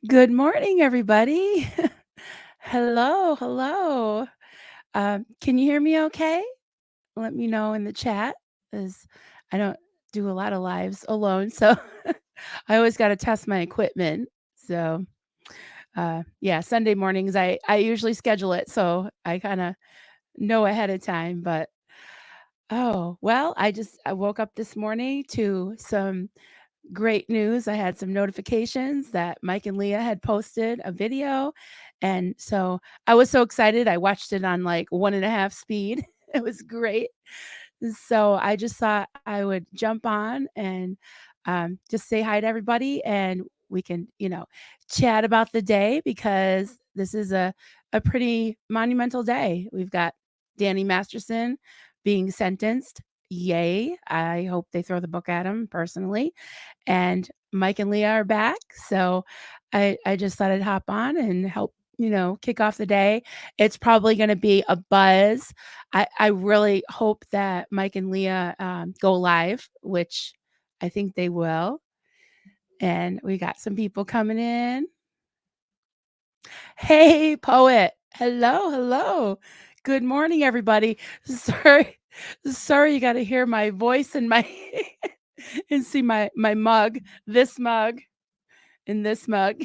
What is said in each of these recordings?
Good morning, everybody. Hello, hello. Can you hear me okay? Let me know in the chat, as I don't do a lot of lives alone, so I always got to test my equipment. So, yeah, Sunday mornings I usually schedule it, so I kind of know ahead of time. But oh well, I woke up this morning to some great news. I had some notifications that Mike and Leah had posted a video. And so I was so excited. I watched it on like 1.5 speed. It was great. So I just thought I would jump on and just say hi to everybody, and we can, chat about the day, because this is a pretty monumental day. We've got Danny Masterson being sentenced. Yay. I hope they throw the book at him personally. And Mike and Leah are back. So I just thought I'd hop on and help, kick off the day. It's probably going to be a buzz. I really hope that Mike and Leah go live, which I think they will. And we got some people coming in. Hey, poet. Hello, hello. Good morning, everybody. Sorry you got to hear my voice and my and see my mug, this mug. In this mug.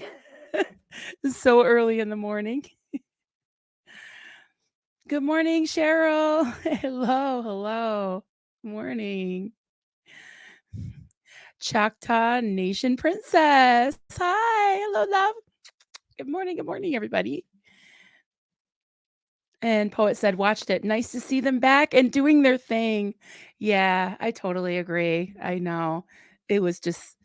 It's so early in the morning. Good morning, Cheryl. Hello, hello. Morning. Choctaw Nation Princess. Hi, hello, love. Good morning, everybody. And Poet said, watched it. Nice to see them back and doing their thing. Yeah, I totally agree. I know. It was just,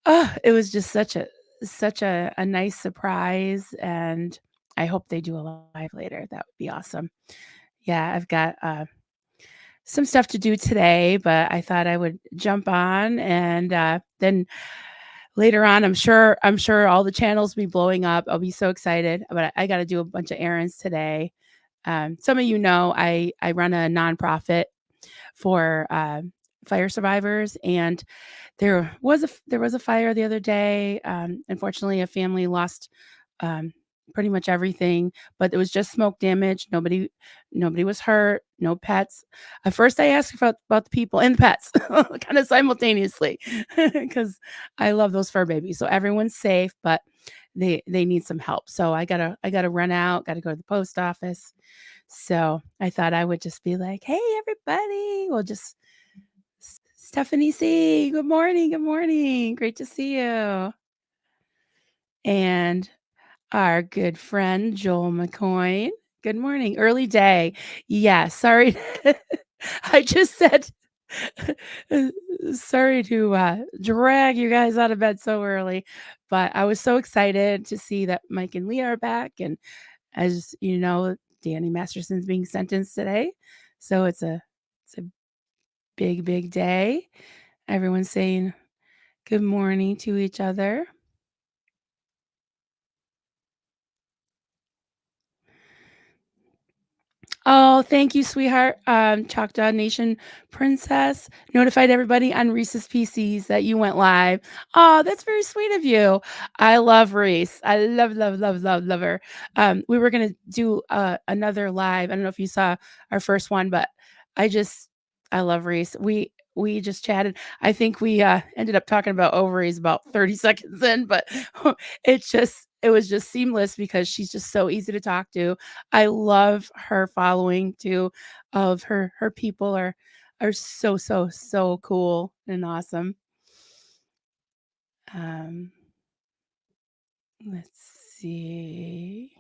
it was just such a nice surprise, and I hope they do a live later. That would be awesome. Yeah, I've got some stuff to do today, but I thought I would jump on, and then later on, I'm sure all the channels will be blowing up. I'll be so excited, but I got to do a bunch of errands today. Some of you know I run a nonprofit for fire survivors, and there was a fire the other day. Unfortunately, a family lost um, pretty much everything, but it was just smoke damage. Nobody was hurt. No pets. At first, I asked about the people and the pets, kind of simultaneously, because I love those fur babies. So everyone's safe, but they need some help. So I gotta run out. Got to go to the post office. So I thought I would just be like, "Hey, everybody! We'll just Stephanie C. Good morning. Good morning. Great to see you." And our good friend Joel McCoy. Good morning. Early day. Yeah, sorry. I just said sorry to drag you guys out of bed so early, but I was so excited to see that Mike and Leah are back. And as you know, Danny Masterson's being sentenced today. So it's a big, big day. Everyone's saying good morning to each other. Oh, thank you, sweetheart. Choctaw Nation Princess notified everybody on Reese's PCs that you went live. Oh, that's very sweet of you. I love Reese. I love, love, love, love, love her. We were gonna do another live. I don't know if you saw our first one, but I love Reese. We just chatted. I think we ended up talking about ovaries about 30 seconds in, but it was just seamless because she's just so easy to talk to. I love her following too of her people are so, so, so cool and awesome. Um, let's see.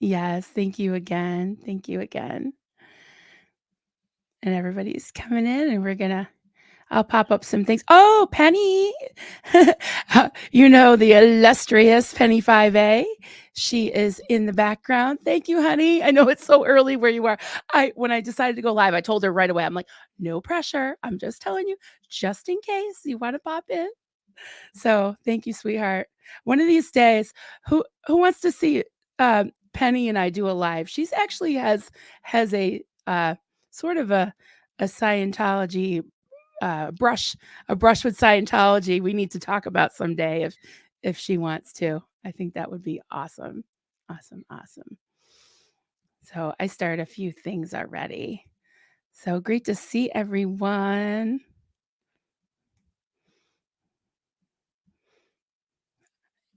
Yes, thank you again. Thank you again. And everybody's coming in, and I'll pop up some things. Oh, Penny. The illustrious Penny 5A. She is in the background. Thank you, honey. I know it's so early where you are. When I decided to go live, I told her right away. I'm like, no pressure. I'm just telling you, just in case you want to pop in. So thank you, sweetheart. One of these days, who wants to see Penny and I do a live? She's actually has a sort of a Scientology brush with Scientology we need to talk about someday if she wants to. I think that would be awesome. Awesome, awesome. So I started a few things already. So great to see everyone.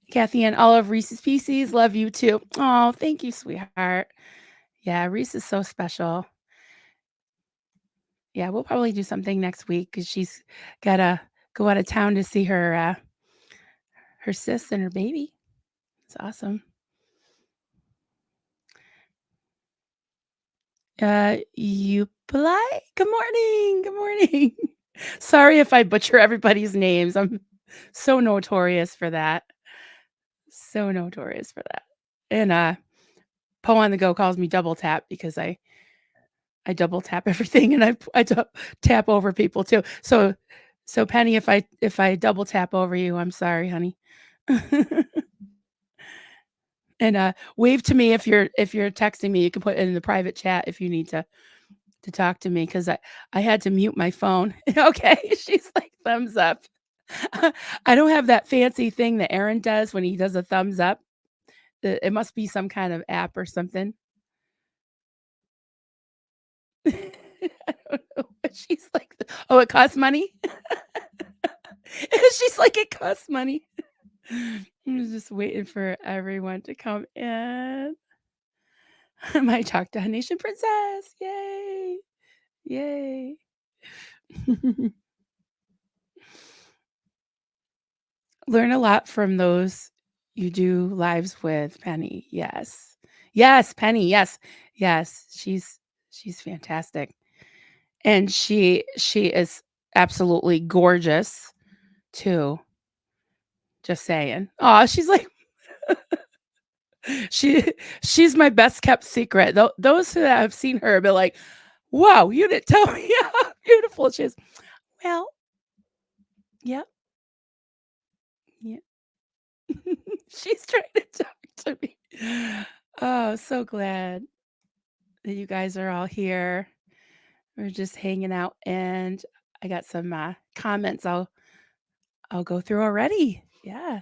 Kathy and all of Reese's Pieces, love you too. Oh, thank you, sweetheart. Yeah, Reese is so special. Yeah, we'll probably do something next week because she's gotta go out of town to see her sis and her baby. It's awesome. Upalai? Good morning. Good morning. Sorry if I butcher everybody's names. I'm so notorious for that. So notorious for that. And Poe on the Go calls me double tap because I double tap everything and tap over people too. So Penny, if I double tap over you, I'm sorry, honey. And wave to me if you're texting me. You can put it in the private chat if you need to talk to me because I had to mute my phone. Okay, she's like thumbs up. I don't have that fancy thing that Aaron does when he does a thumbs up. It must be some kind of app or something. I don't know. But she's like, oh, it costs money. She's like, it costs money. I'm just waiting for everyone to come in. My Choctaw Nation princess. Yay. Yay. Learn a lot from those you do lives with, Penny. Yes. Yes, Penny. Yes. Yes. She's fantastic. And she is absolutely gorgeous too. Just saying. Oh, she's like she she's my best kept secret. Those who have seen her be like, "Wow, you didn't tell me how beautiful she is." Well, yep, yeah. She's trying to talk to me. Oh, so glad that you guys are all here. We're just hanging out, and I got some comments I'll go through already. Yeah.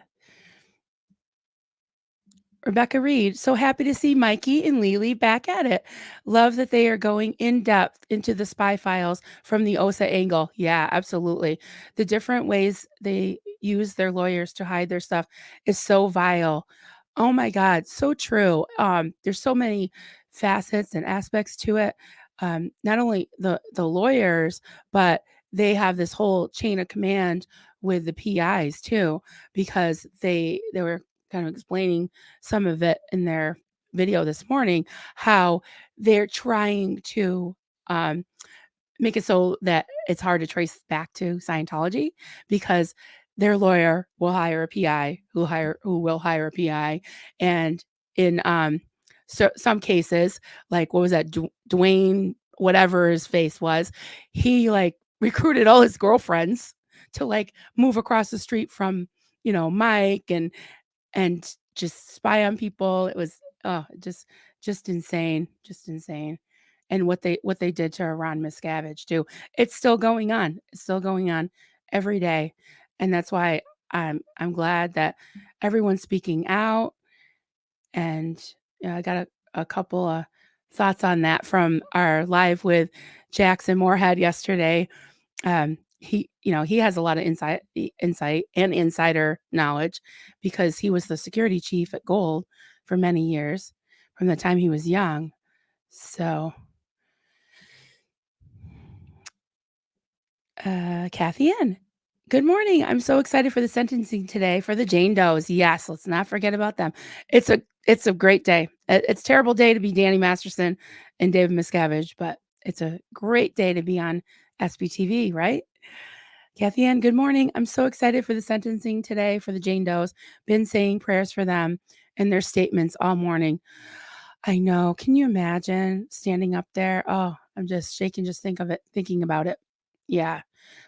Rebecca Reed, so happy to see Mikey and Lily back at it. Love that they are going in depth into the spy files from the OSA angle. Yeah, absolutely. The different ways they use their lawyers to hide their stuff is so vile. Oh my God, so true. There's so many facets and aspects to it. Not only the lawyers, but they have this whole chain of command with the PIs too, because they were kind of explaining some of it in their video this morning, how they're trying to make it so that it's hard to trace back to Scientology because their lawyer will hire a PI who will hire a PI. And in some cases, like what was that, Dwayne, whatever his face was, he like recruited all his girlfriends to like move across the street from, Mike and just spy on people. It was just insane, just insane. And what they did to Iran Miscavige too. It's still going on. It's still going on every day. And that's why I'm glad that everyone's speaking out. And I got a couple of thoughts on that from our live with Jackson Moorhead yesterday. He has a lot of insight and insider knowledge because he was the security chief at Gold for many years from the time he was young. So, Kathy Ann, good morning. I'm so excited for the sentencing today for the Jane Does. Yes, let's not forget about them. It's a great day. It's a terrible day to be Danny Masterson and David Miscavige, but it's a great day to be on SBTV, right? Kathy Ann, good morning. I'm so excited for the sentencing today for the Jane Does. Been saying prayers for them and their statements all morning. I know. Can you imagine standing up there? Oh, I'm just shaking just thinking about it. Yeah.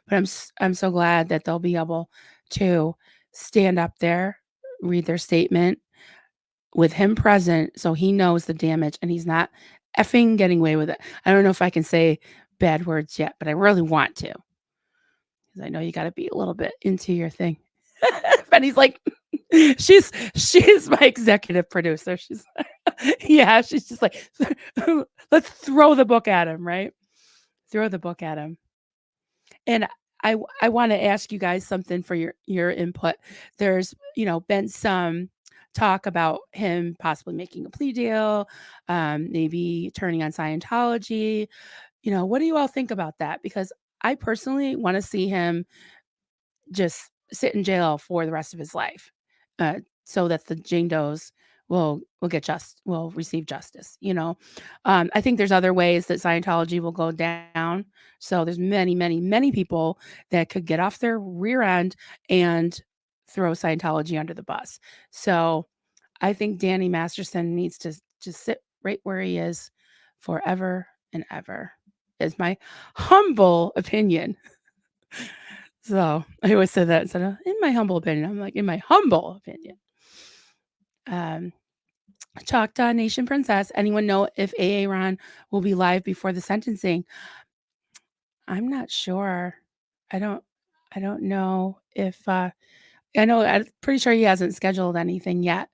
But I'm so glad that they'll be able to stand up there, read their statement with him present so he knows the damage and he's not effing getting away with it. I don't know if I can say bad words yet, but I really want to. 'Cause I know you gotta be a little bit into your thing. Benny's like, She's my executive producer. She's yeah, she's just like, "Let's throw the book at him," right? Throw the book at him. And I wanna ask you guys something for your input. There's, been some talk about him possibly making a plea deal, maybe turning on Scientology. What do you all think about that? Because I personally wanna see him just sit in jail for the rest of his life, so that the Jane Does will will receive justice. I think there's other ways that Scientology will go down. So there's many, many, many people that could get off their rear end and throw Scientology under the bus. So I think Danny Masterson needs to just sit right where he is forever and ever. Is my humble opinion. So, I always said that instead of "in my humble opinion," I'm like, "In my humble opinion." Um, Choctaw Nation Princess, anyone know if Aaron will be live before the sentencing? I'm not sure. I don't I don't know if, I'm pretty sure he hasn't scheduled anything yet,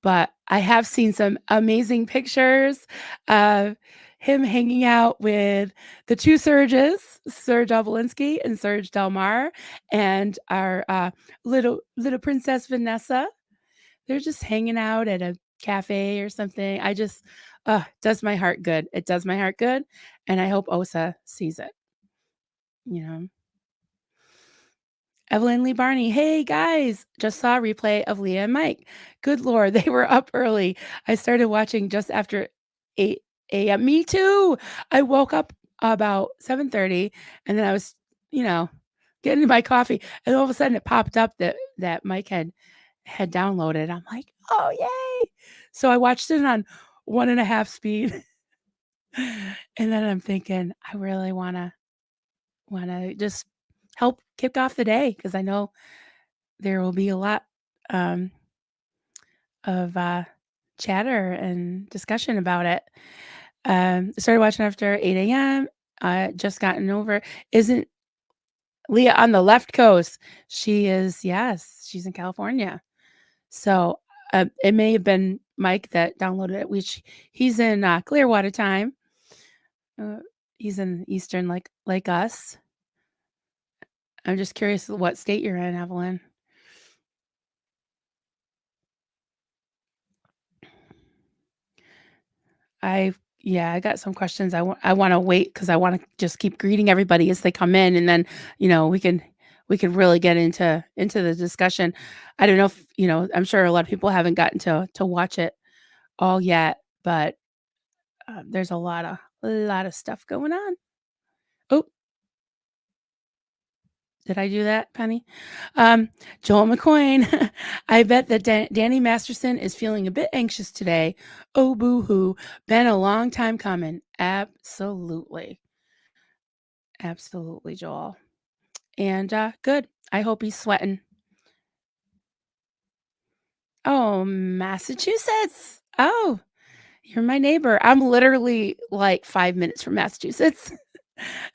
but I have seen some amazing pictures of him hanging out with the 2 Serges, Serge Obelinsky and Serge Delmar, and our, little Princess Vanessa. They're just hanging out at a cafe or something. Does my heart good. It does my heart good, and I hope Osa sees it, you know? Evelyn Lee Barney, hey guys, just saw a replay of Leah and Mike. Good Lord, they were up early. I started watching just after 8 a.m. Me too. I woke up about 7:30 and then I was, you know, getting my coffee. And all of a sudden it popped up that Mike had downloaded. I'm like, oh yay. So I watched it on 1.5 speed. And then I'm thinking, I really wanna just help kick off the day because I know there will be a lot, um, of, chatter and discussion about it. Started watching after 8 AM, just gotten over isn't Leah on the left coast? She is yes, she's in California. So, it may have been Mike that downloaded it, which he's in, Clearwater time. Uh, he's in Eastern like us. I'm just curious what state you're in, Evelyn. I yeah, I got some questions. I wanna wait because I wanna just keep greeting everybody as they come in, and then, we can really get into the discussion. I don't know if, I'm sure a lot of people haven't gotten to watch it all yet, but, there's a lot of stuff going on. Oh, did I do that, Penny? Joel McCoyne, I bet that Danny Masterson is feeling a bit anxious today. Oh, boo-hoo. Been a long time coming. Absolutely. Absolutely, Joel. And, good. I hope he's sweating. Oh, Massachusetts. Oh, you're my neighbor. I'm literally like 5 minutes from Massachusetts.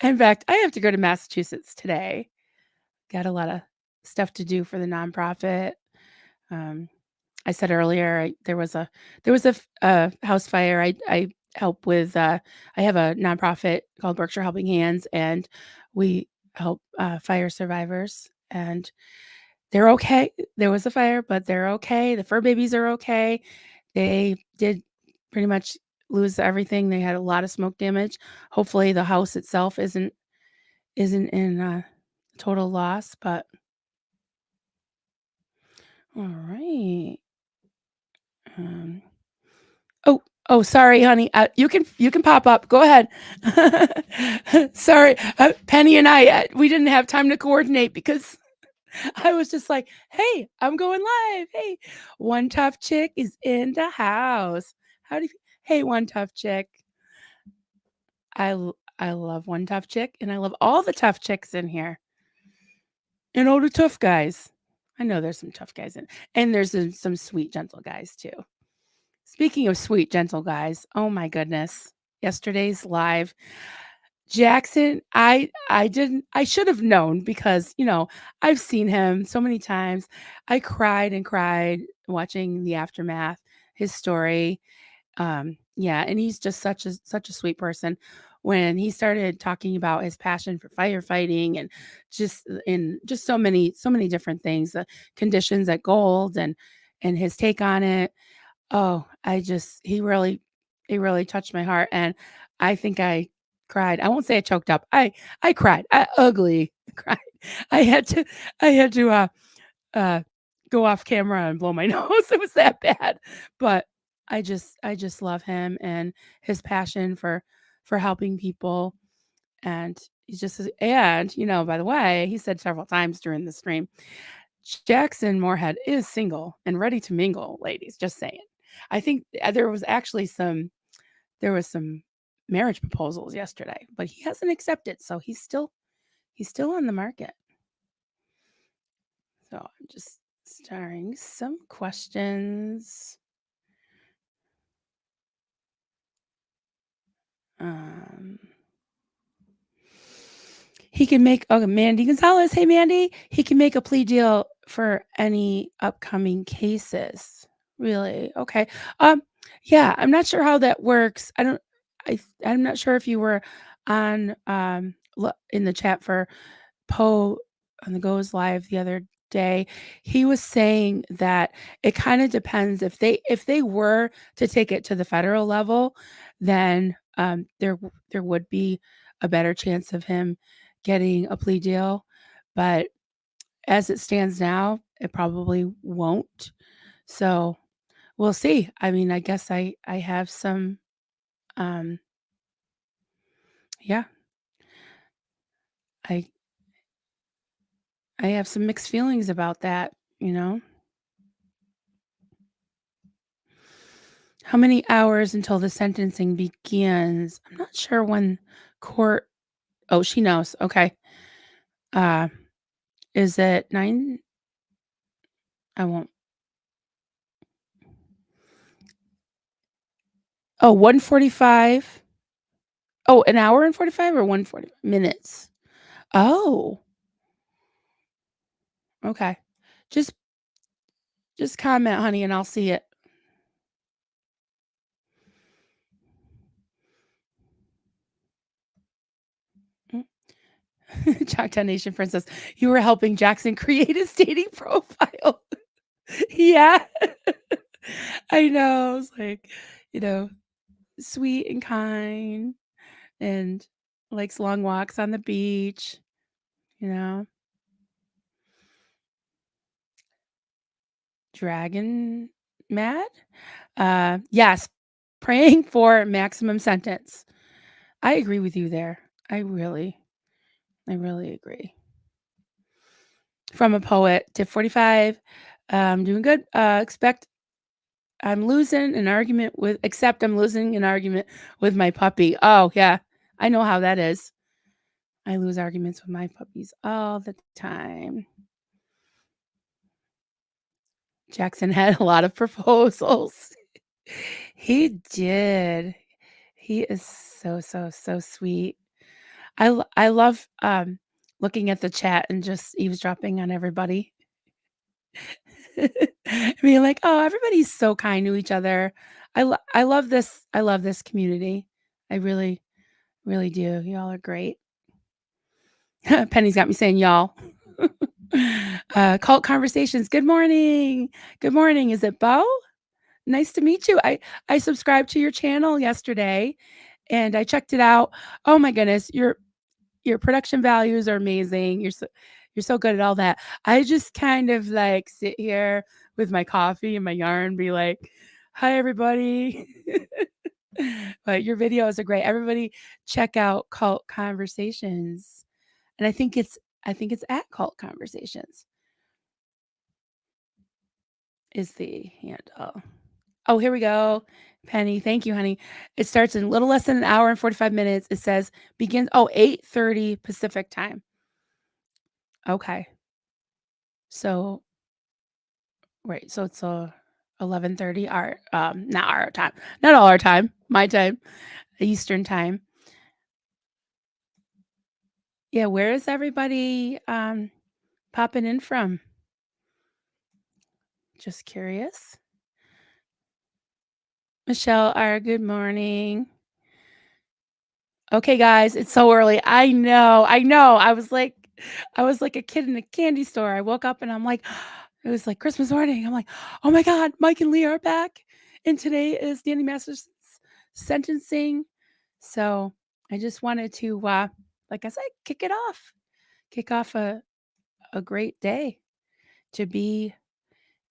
In fact, I have to go to Massachusetts today. Got a lot of stuff to do for the nonprofit. Um, I said earlier, there was a house fire. I help with. I have a nonprofit called Berkshire Helping Hands, and we help fire survivors. And they're okay. There was a fire, but they're okay. The fur babies are okay. They did pretty much lose everything. They had a lot of smoke damage. Hopefully, the house itself isn't in total loss. But all right. Um, oh, sorry, honey. You can pop up. Go ahead. Sorry, Penny and I, we didn't have time to coordinate because I was just like, "Hey, I'm going live. Hey, one tough chick is in the house. How do you? Hey, one tough chick. I love one tough chick, and I love all the tough chicks in here, and all the tough guys. I know there's some tough guys and there's some sweet, gentle guys too. Speaking of sweet, gentle guys, oh my goodness. Yesterday's live. Jackson, I should have known because, I've seen him so many times. I cried and cried watching the aftermath, his story. Yeah, and he's just such a sweet person. When he started talking about his passion for firefighting and just so many different things, the conditions at Gold and his take on it. Oh, he really touched my heart, and I think I cried. I won't say I choked up. I cried. I ugly cried. I had to I had to, uh, go off camera and blow my nose. It was that bad. But I just love him and his passion for helping people, and by the way, he said several times during the stream, Jackson Moorhead is single and ready to mingle, ladies, just saying. I think, there was some marriage proposals yesterday, but he hasn't accepted, so he's still on the market. So I'm just starring some questions. Um, he can make Mandy Gonzalez. Hey, Mandy. He can make a plea deal for any upcoming cases. Really? Okay. Um, yeah, I'm not sure how that works. I'm not sure if you were on in the chat for Poe on the Goes Live the other day. He was saying that it kind of depends if they were to take it to the federal level, then there would be a better chance of him getting a plea deal. But as it stands now, it probably won't. So we'll see. I mean, I guess I have some um yeah, I I have some mixed feelings about that, you know. How many hours until the sentencing begins? I'm not sure when court. Oh, she knows. Okay. Uh, is it 9? I won't. Oh, 1:45. Oh, an hour and 45 or 1:40 minutes? Oh, okay. Just just comment, honey, and I'll see it. Mm. Choctaw Nation Princess, you were helping Jackson create his dating profile. Yeah. I know. It's like, you know, sweet and kind and likes long walks on the beach, you know. Dragon mad? Yes, praying for maximum sentence. I agree with you there. I really agree. From a poet, tip 45. Doing good. Except I'm losing an argument with my puppy. Oh, yeah. I know how that is. I lose arguments with my puppies all the time. Jackson had a lot of proposals. He did. He is so, so, so sweet. I love, looking at the chat and just eavesdropping on everybody. Being like, "Oh, everybody's so kind to each other." I love this community. I really, really do. Y'all are great. Penny's got me saying y'all. Cult Conversations, good morning. Good morning. Is it Bo? Nice to meet you. I subscribed to your channel yesterday and I checked it out. Oh my goodness, your production values are amazing. You're so good at all that. I just kind of like sit here with my coffee and my yarn, be like, "Hi everybody." But your videos are great. Everybody check out Cult Conversations. And I think it's at Cult Conversations is the handle. Oh, here we go. Penny, thank you, honey. It starts in a little less than an hour and 45 minutes. It says begins 8:30 Pacific time. Okay. So, right, so it's 11:30 our not our time. Not all our time, my time, Eastern time. Yeah, where is everybody, popping in from? Just curious. Michelle R, good morning. Okay, guys, it's so early. I know. I was like a kid in a candy store. I woke up and I'm like, it was like Christmas morning. I'm like, oh my God, Mike and Leah are back. And today is Danny Masterson's sentencing. So I just wanted to, like I said, kick off a great day to be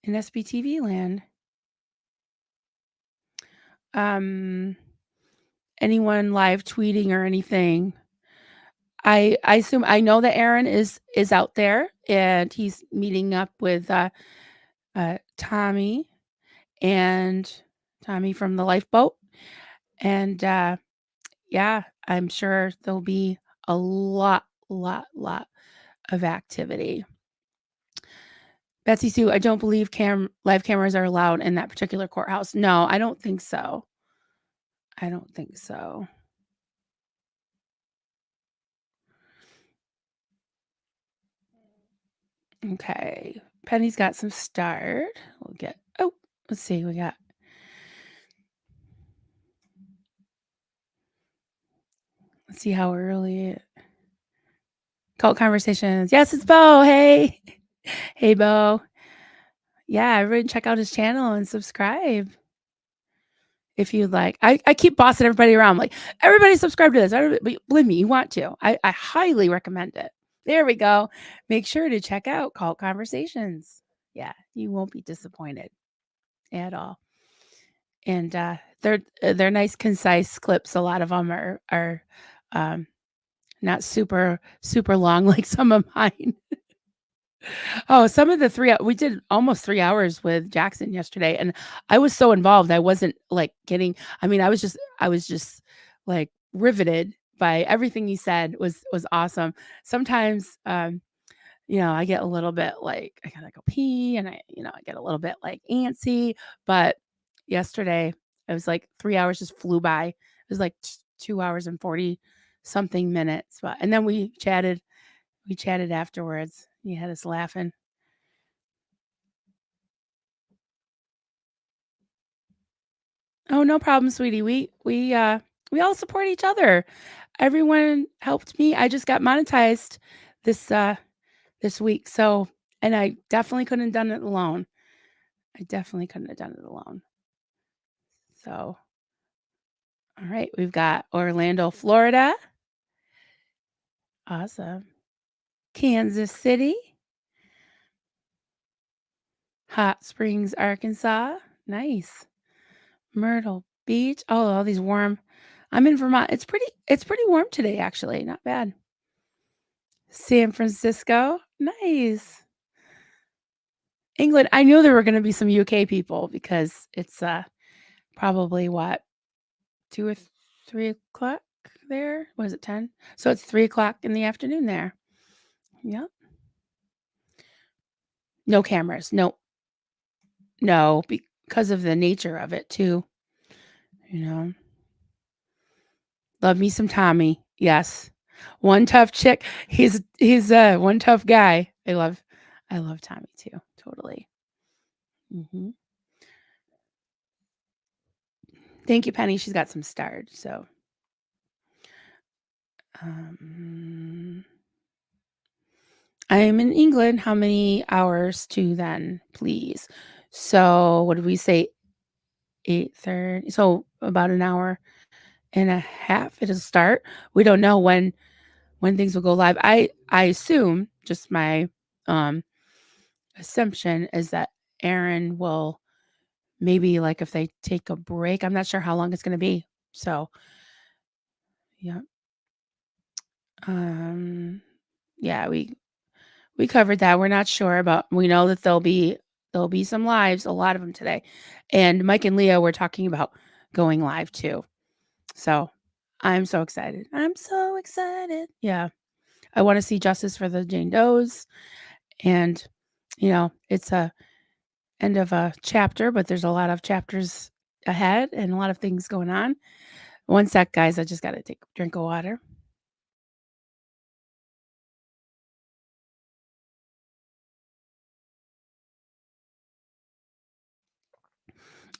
in SBTV land. Um, anyone live tweeting or anything? I assume I know that Aaron is out there and he's meeting up with Tommy and Tommy from the lifeboat. And yeah, I'm sure there'll be a lot of activity. Betsy Sue, I don't believe live cameras are allowed in that particular courthouse. No, I don't think so. I don't think so. Okay. Penny's got some start. We'll get, oh, let's see. Let's see how early. Cult Conversations. Yes, it's Bo. Hey. Hey, Bo. Yeah, everybody check out his channel and subscribe if you'd like. I keep bossing everybody around. Like, everybody subscribe to this. But believe me, you want to. I highly recommend it. There we go. Make sure to check out Cult Conversations. Yeah, you won't be disappointed at all. And they're nice, concise clips. A lot of them are not super long like some of mine. Oh, some of the we did almost 3 hours with Jackson yesterday, and I was so involved, I wasn't, like, getting I mean, I was just, like, riveted by everything he said was awesome. Sometimes, I get a little bit, like, I gotta go pee, and I get a little bit, like, antsy, but yesterday, it was, like, 3 hours just flew by. It was, like, 2 hours and 40 something minutes, but and then we chatted afterwards. He had us laughing. Oh, no problem, sweetie. We all support each other. Everyone helped me. I just got monetized this this week. So, and I definitely couldn't have done it alone. I definitely couldn't have done it alone. So, all right, we've got Orlando, Florida. Awesome. Kansas City, Hot Springs, Arkansas. Nice. Myrtle Beach. Oh, all these warm. I'm in Vermont. It's pretty warm today actually. Not bad. San Francisco. Nice. England. I knew there were gonna be some UK people because it's, probably what, 2 or 3 o'clock there? What is it, 10? So it's 3 o'clock in the afternoon there. Yep. No cameras. No, because of the nature of it too, you know? Love me some Tommy. Yes. One tough chick. He's one tough guy. I love Tommy too. Totally. Mhm. Thank you, Penny. She's got some starred, so, um, I'm in England. How many hours to then, please? So, what did we say? 8:30. So, about an hour and a half it'll start. We don't know when things will go live. I assume, just my, um, assumption is that Aaron will maybe, like, if they take a break, I'm not sure how long it's gonna be. So, yeah. Um, yeah, we covered that. We're not sure, but we know that there'll be some lives, a lot of them today. And Mike and Leah were talking about going live too. So, I'm so excited. I'm so excited. Yeah. I wanna see justice for the Jane Does, and, it's a end of a chapter, but there's a lot of chapters ahead and a lot of things going on. One sec, guys, I just gotta take a drink of water.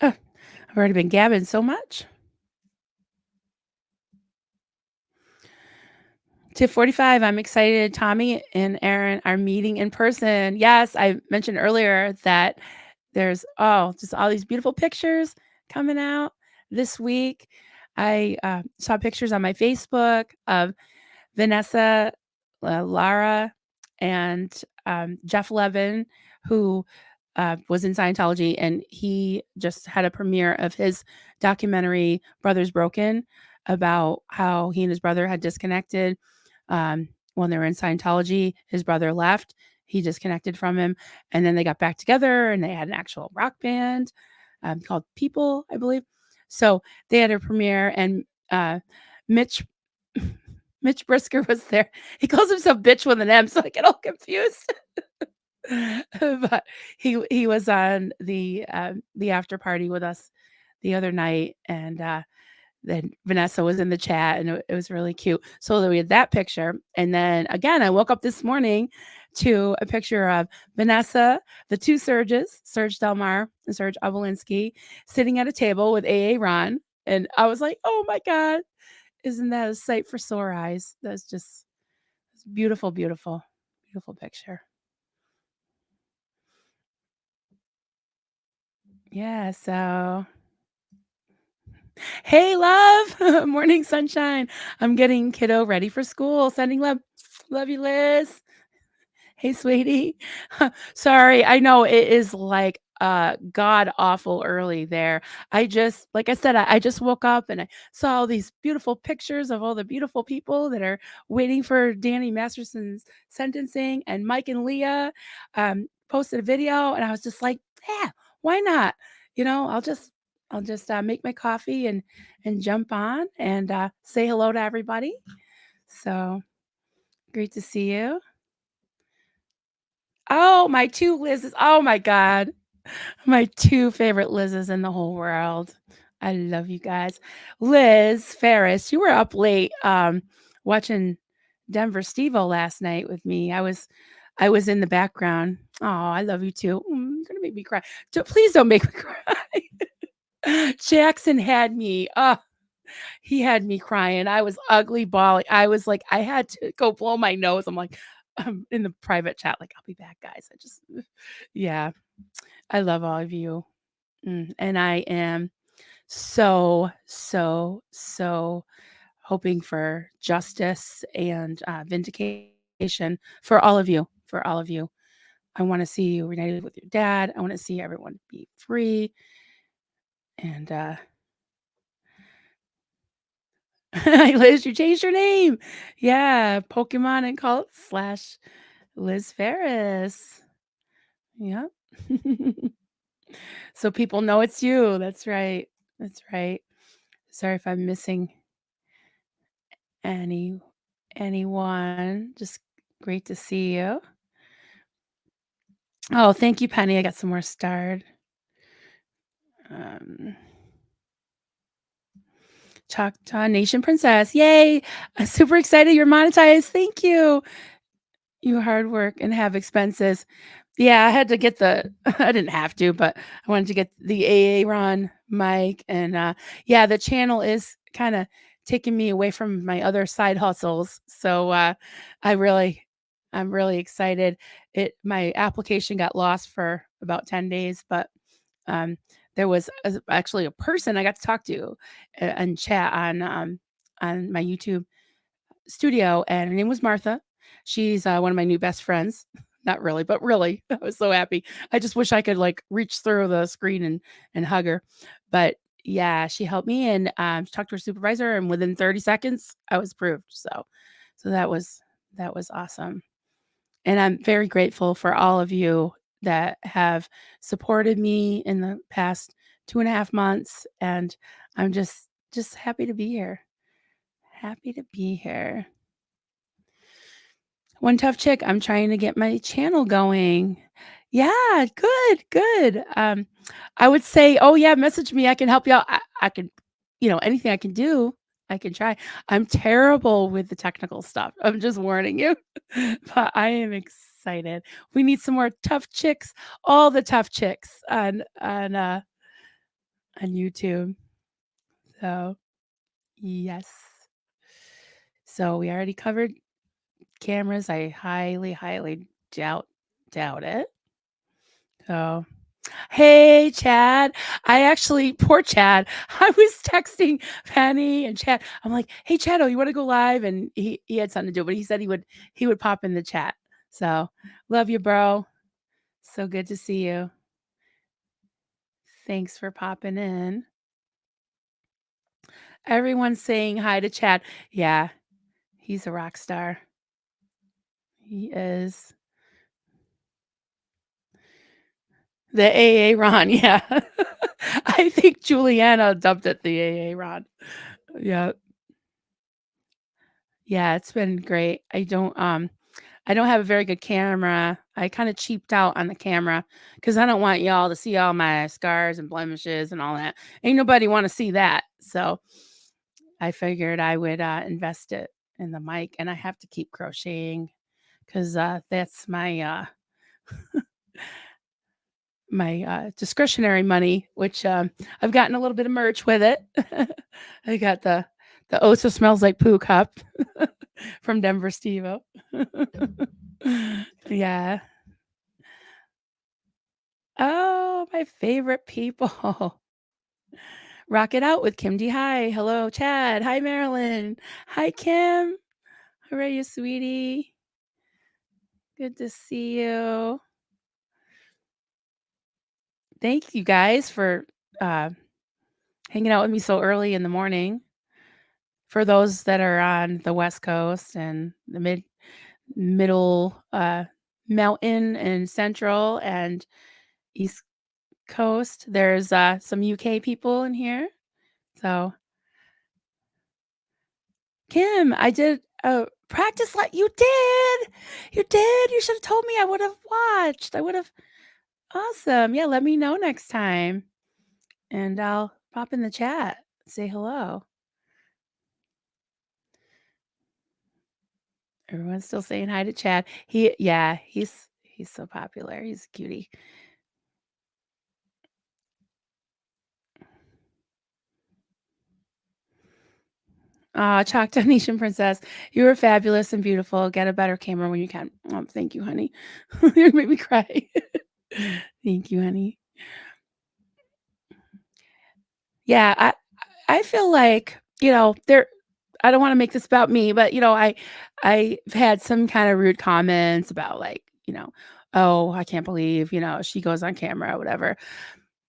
I've already been gabbing so much. 2:45, I'm excited. Tommy and Aaron are meeting in person. Yes, I mentioned earlier that there's, just all these beautiful pictures coming out this week. I, saw pictures on my Facebook of Vanessa, Lara, and, Jeff Levin, who, was in Scientology, and he just had a premiere of his documentary, Brothers Broken, about how he and his brother had disconnected, when they were in Scientology. His brother left, he disconnected from him, and then they got back together, and they had an actual rock band, called People, I believe. So, they had a premiere, and, Mitch Mitch Brisker was there. He calls himself Bitch with an M, so I get all confused. But he was on the after party with us the other night, and, then Vanessa was in the chat, and it was really cute. So then we had that picture, and then again, I woke up this morning to a picture of Vanessa, the 2 Serges, Serge Delmar and Serge Obolinski, sitting at a table with AA Ron, and I was like, "Oh my god, isn't that a sight for sore eyes?" That's just it's beautiful, beautiful, beautiful picture. Yeah, so hey, love. Morning sunshine. I'm getting kiddo ready for school. Sending love. Love you, Liz. Hey, sweetie. Sorry, I know it is like god awful early there. I just, like I said, I just woke up and I saw all these beautiful pictures of all the beautiful people that are waiting for Danny Masterson's sentencing, and Mike and Leah posted a video, and I was just like, yeah, why not? I'll just make my coffee and jump on and say hello to everybody. So great to see you. Oh, my 2 Liz's. Oh my god. My 2 favorite Liz's in the whole world. I love you guys. Liz Ferris, you were up late, watching Denver Steve-O last night with me. I was in the background. Oh, I love you too. You're gonna make me cry. Please don't make me cry. Jackson had me. He had me crying. I was ugly bawling. I was like, I had to go blow my nose. I'm like, in the private chat, like, I'll be back, guys. Yeah, I love all of you. And I am so, so, so hoping for justice and vindication for all of you. For all of you. I want to see you reunited with your dad. I want to see everyone be free. And Liz, you changed your name. Yeah, Pokemon and cult slash Liz Ferris. Yep. So people know it's you. That's right. That's right. Sorry if I'm missing any anyone. Just great to see you. Oh, thank you, Penny. I got some more starred. Um, Choctaw Nation Princess. Yay. I'm super excited you're monetized. Thank you. You hard work and have expenses. Yeah, I had to get the I didn't have to, but I wanted to get the AA Ron mic, and, yeah, the channel is kinda taking me away from my other side hustles, so, I really I'm really excited. My application got lost for about 10 days, but, um, there was actually a person I got to talk to, and chat on my YouTube studio, and her name was Martha. She's, one of my new best friends. Not really, but really, I was so happy. I just wish I could, like, reach through the screen and hug her. But, yeah, she helped me and, she talked to her supervisor, and within 30 seconds, I was approved. So that was awesome. And I'm very grateful for all of you that have supported me in the past 2.5 months, and I'm just happy to be here. Happy to be here. One tough chick, I'm trying to get my channel going. Yeah, good, good. I would say, "Oh, yeah, message me, I can help you out." I can anything I can do, I can try. I'm terrible with the technical stuff. I'm just warning you, but I am excited. We need some more tough chicks, all the tough chicks on on YouTube. So, yes. So we already covered cameras. I highly, highly doubt it. So, hey, Chad. I actually, poor Chad. I was texting Penny and Chad. I'm like, hey, Chad, you want to go live? And he had something to do, but he said he would pop in the chat. So, love you, bro. So good to see you. Thanks for popping in. Everyone's saying hi to Chad. Yeah, he's a rock star. He is. The AA Ron, yeah. I think Juliana dubbed it the AA Ron. Yeah. Yeah, it's been great. I don't have a very good camera. I kinda cheaped out on the camera because I don't want y'all to see all my scars and blemishes and all that. Ain't nobody wanna see that. So, I figured I would, invest it in the mic, and I have to keep crocheting 'cause, that's my discretionary money, which, I've gotten a little bit of merch with it. I got the Osa Smells Like Poo cup from Denver Steve-O. Yeah. Oh, my favorite people. Rock it out with Kim D. Hi. Hello, Chad. Hi, Marilyn. Hi, Kim. How are you, sweetie? Good to see you. Thank you guys for uh, hanging out with me so early in the morning. For those that are on the West Coast and the middle mountain and central and East Coast, there's some UK people in here. So Kim, I did a practice like you did. You did. You should have told me. I would have watched. I would have. Awesome. Yeah, let me know next time and I'll pop in the chat. Say hello. Everyone's still saying hi to Chad. He's so popular. He's a cutie. Aw, Choctaw Nation Princess, you are fabulous and beautiful. Get a better camera when you can. Thank you, honey. You made me cry. Thank you, honey. Yeah, I feel like, there I don't wanna make this about me, but, I've had some kinda rude comments about, like, "Oh, I can't believe, she goes on camera," or whatever.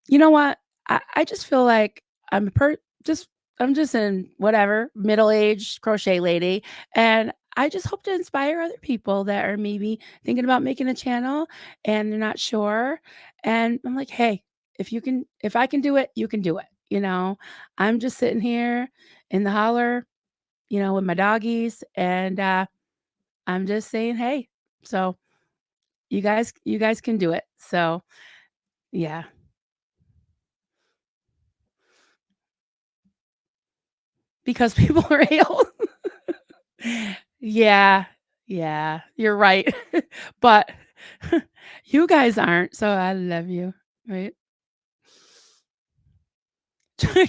You know what? I just feel like I'm a per just I'm just an whatever, middle-aged crochet lady, and I just hope to inspire other people that are maybe thinking about making a channel and they're not sure, and I'm like, "Hey, if I can do it, you can do it," you know? I'm just sitting here in the holler, with my doggies, and, I'm just saying, "Hey." So, you guys can do it. So, yeah. Because people are ill. Yeah, yeah, you're right. But you guys aren't, so I love you, right?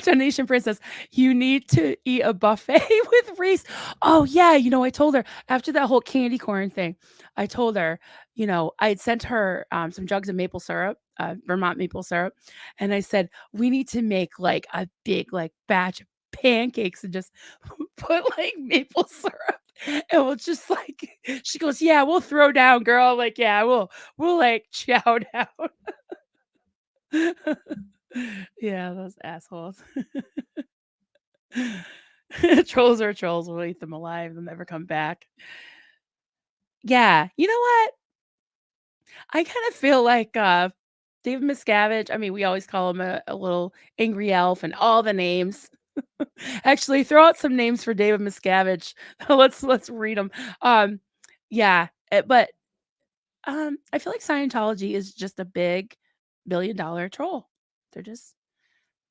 Donation Princess, you need to eat a buffet with Reese. Oh, yeah, I told her after that whole candy corn thing, I told her, I had sent her, some jugs of maple syrup, Vermont maple syrup, and I said, "We need to make, like, a big, like, batch of pancakes and just put, like, maple syrup, and we'll just, like." She goes, "Yeah, we'll throw down, girl." I'm like, "Yeah, we'll, like, chow down." Yeah, those assholes. Trolls are trolls, we'll eat them alive, they'll never come back. Yeah, you know what? I kinda feel like, David Miscavige. I mean, we always call him a little angry elf and all the names. Actually, throw out some names for David Miscavige. Let's read them. Yeah, but, I feel like Scientology is just a big billion-dollar troll. They're just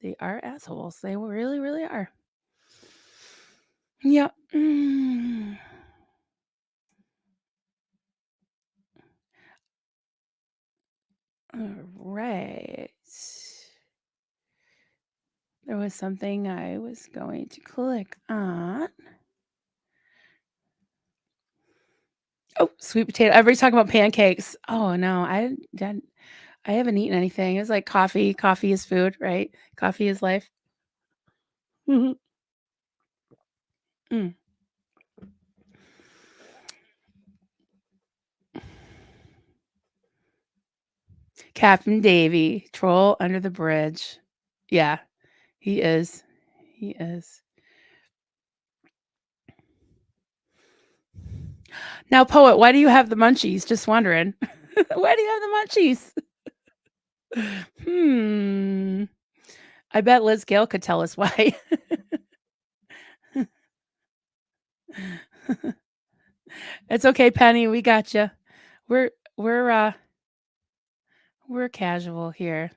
they are assholes. They really, really are. Yeah. Mm. All right. There was something I was going to click on. Oh, sweet potato. Everybody's talking about pancakes. Oh no, I haven't eaten anything. It's like coffee. Coffee is food, right? Coffee is life. Mhm. Mm. Captain Davy, troll under the bridge. Yeah, he is. He is. Now, poet, why do you have the munchies? Just wondering. Why do you have the munchies? Hmm. I bet Liz Gale could tell us why. It's okay, Penny. We got you. We're we're uh we're casual here.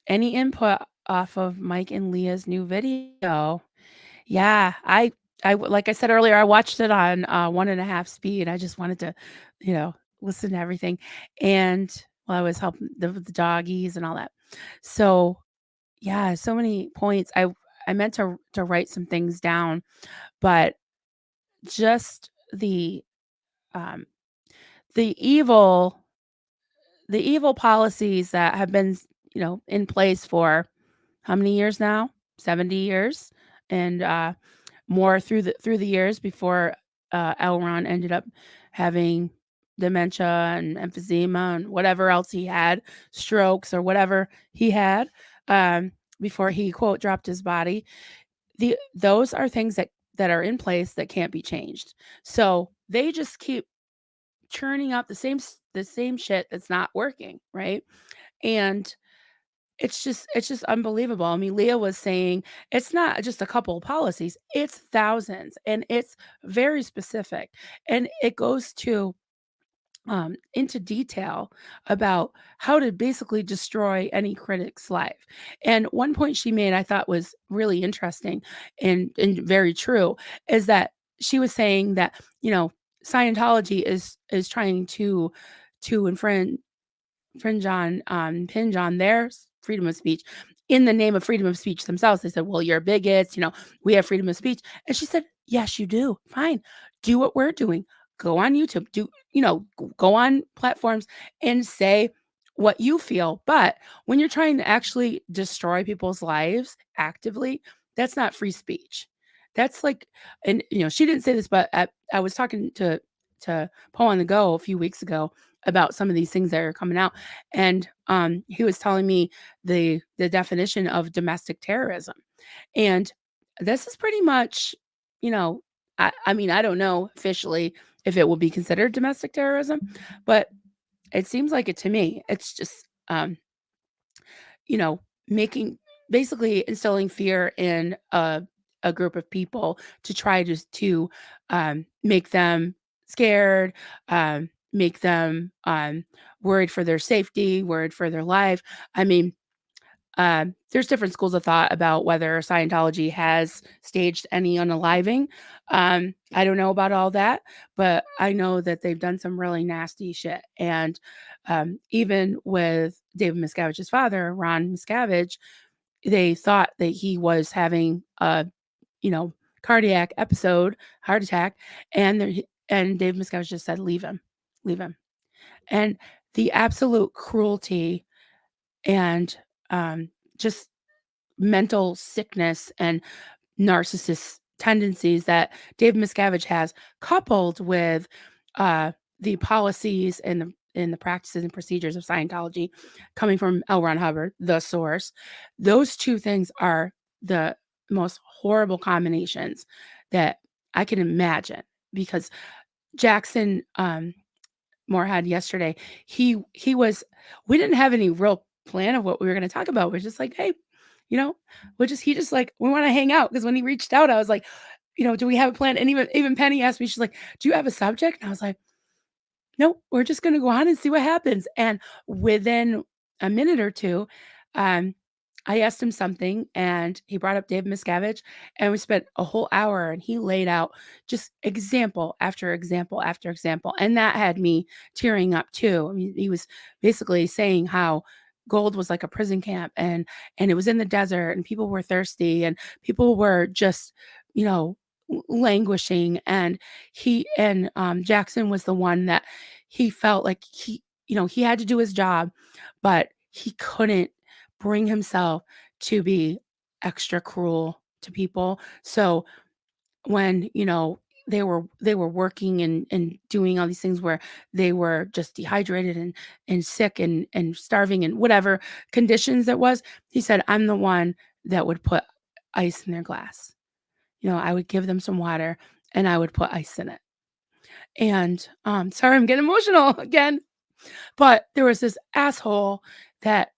Any input off of Mike and Leah's new video? Yeah, like I said earlier, I watched it on 1.5 speed. I just wanted to, listen to everything, and while I was helping the doggies and all that. So yeah, so many points. I meant to write some things down, but just um, the evil the evil policies that have been in place for how many years now? 70 years, and more through the years before Elron ended up having dementia and emphysema and whatever else he had, strokes or whatever he had, before he quote dropped his body. Those are things that are in place that can't be changed. So they just keep churning up the same shit that's not working, right? And it's just unbelievable. I mean, Leah was saying it's not just a couple of policies, it's thousands, and it's very specific. And it goes to into detail about how to basically destroy any critic's life. And one point she made I thought was really interesting and very true is that she was saying that, Scientology is trying to infringe on impinge on their freedom of speech in the name of freedom of speech themselves. They said, "Well, you're bigots, we have freedom of speech." And she said, "Yes, you do. Fine. Do what we're doing. Go on YouTube. Go on platforms and say what you feel. But when you're trying to actually destroy people's lives actively, that's not free speech. That's like, and she didn't say this, but I was talking to Poe on the Go a few weeks ago about some of these things that are coming out, and he was telling me the definition of domestic terrorism, and this is pretty much, you know, I mean, I don't know officially if it will be considered domestic terrorism, but it seems like it to me. It's just making basically instilling fear in a group of people to try to make them scared, make them worried for their safety, worried for their life. I mean, there's different schools of thought about whether Scientology has staged any unaliving. I don't know about all that, but I know that they've done some really nasty shit. And even with David Miscavige's father, Ron Miscavige, they thought that he was having a, you know, cardiac episode, heart attack, and Dave Miscavige just said, leave him." And the absolute cruelty and just mental sickness and narcissist tendencies that Dave Miscavige has, coupled with the policies and the practices and procedures of Scientology coming from L. Ron Hubbard, the source. Those two things are the most horrible combinations that I can imagine, because Jackson Moorhead yesterday, he was we didn't have any real plan of what we were going to talk about. We're just like, hey, you know, he just like, we want to hang out. Because when he reached out, I was like, do we have a plan? And even Penny asked me, she's like, "Do you have a subject?" And I was like, "No, we're just going to go on and see what happens." And within a minute or two, um, I asked him something and he brought up Dave Miscavige, and we spent a whole hour and he laid out just example after example after example. And that had me tearing up too. I mean, he was basically saying how gold was like a prison camp, and it was in the desert and people were thirsty and people were just, you know, languishing. And Jackson was the one that he felt like he had to do his job, but he couldn't bring himself to be extra cruel to people. So when, they were working and doing all these things where they were just dehydrated and sick and starving and whatever conditions it was, he said, I'm the one that would put ice in their glass. I would give them some water and I would put ice in it. And sorry, I'm getting emotional again. But there was this asshole that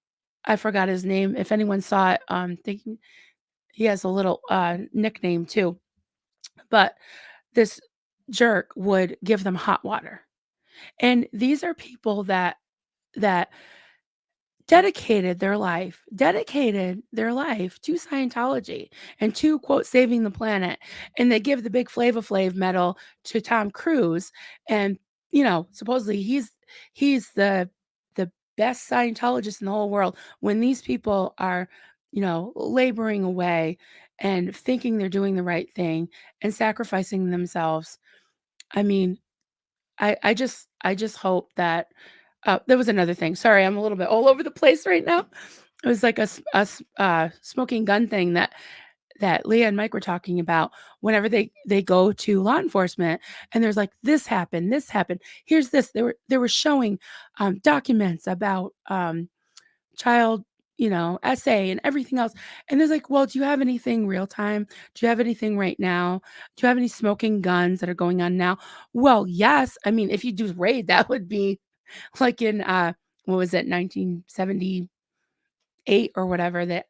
I forgot his name. If anyone saw it, thinking he has a little nickname too. But this jerk would give them hot water. And these are people that dedicated their life to Scientology and to, quote, saving the planet. And they give the big Flava Flav medal to Tom Cruise. And, supposedly he's the best Scientologist in the whole world, when these people are, laboring away and thinking they're doing the right thing and sacrificing themselves. I mean, I just hope that there was another thing. Sorry, I'm a little bit all over the place right now. It was like a smoking gun thing that Leah and Mike were talking about. Whenever they go to law enforcement and there's like, this happened. Here's this. They were showing documents about child, essay and everything else. And there's like, well, do you have anything real time? Do you have anything right now? Do you have any smoking guns that are going on now? Well, yes. I mean, if you do raid, that would be like in what was it, 1978 or whatever, that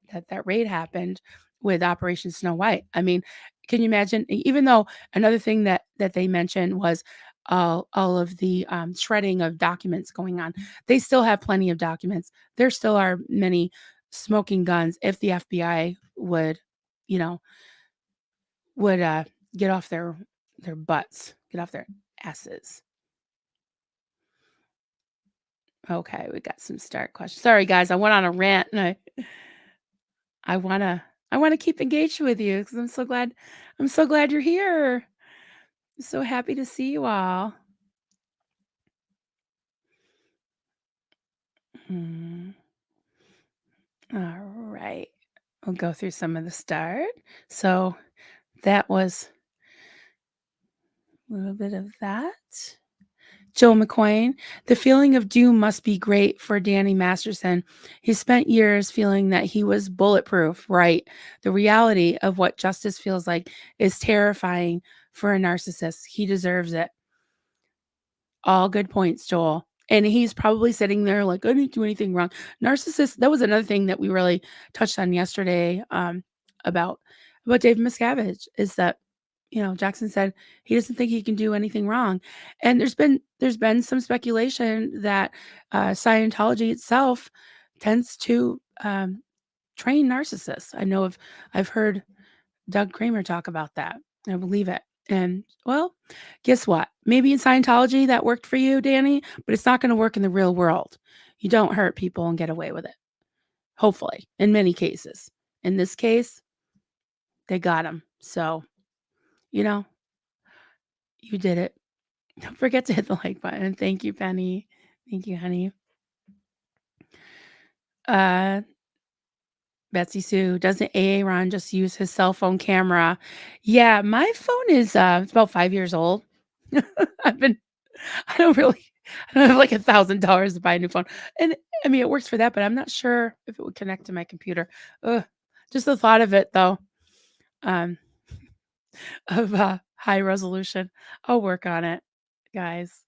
raid happened with Operation Snow White. I mean, can you imagine? Even though another thing that they mentioned was all of the shredding of documents going on, they still have plenty of documents. There still are many smoking guns. If the FBI you know, would get off their butts, get off their asses. Okay, we got some start questions. Sorry, guys, I went on a rant, and I wanna keep engaged with you because I'm so glad you're here. I'm so happy to see you all. Mm, all right. We'll go through some of the start. So that was a little bit of that. Joe McQuain, the feeling of doom must be great for Danny Masterson. He spent years feeling that he was bulletproof, right? The reality of what justice feels like is terrifying for a narcissist. He deserves it. All good points, Joel. And he's probably sitting there like, I didn't do anything wrong. Narcissist, that was another thing that we really touched on yesterday, about Dave Miscavige, is that, Jackson said he doesn't think he can do anything wrong. And there's been some speculation that Scientology itself tends to train narcissists. I've heard Doug Kramer talk about that. I believe it. And well, guess what? Maybe in Scientology that worked for you, Danny, but it's not going to work in the real world. You don't hurt people and get away with it. Hopefully, in many cases. In this case, they got him. So, you know, you did it. Don't forget to hit the like button. Thank you, Penny. Thank you, honey. Uh, Betsy Sue, doesn't Aaron just use his cell phone camera? Yeah, my phone is it's about 5 years old. I've been I don't really I don't have like $1,000 to buy a new phone. And I mean it works for that, but I'm not sure if it would connect to my computer. Ugh. Just the thought of it though, um, of high resolution. I'll work on it, guys.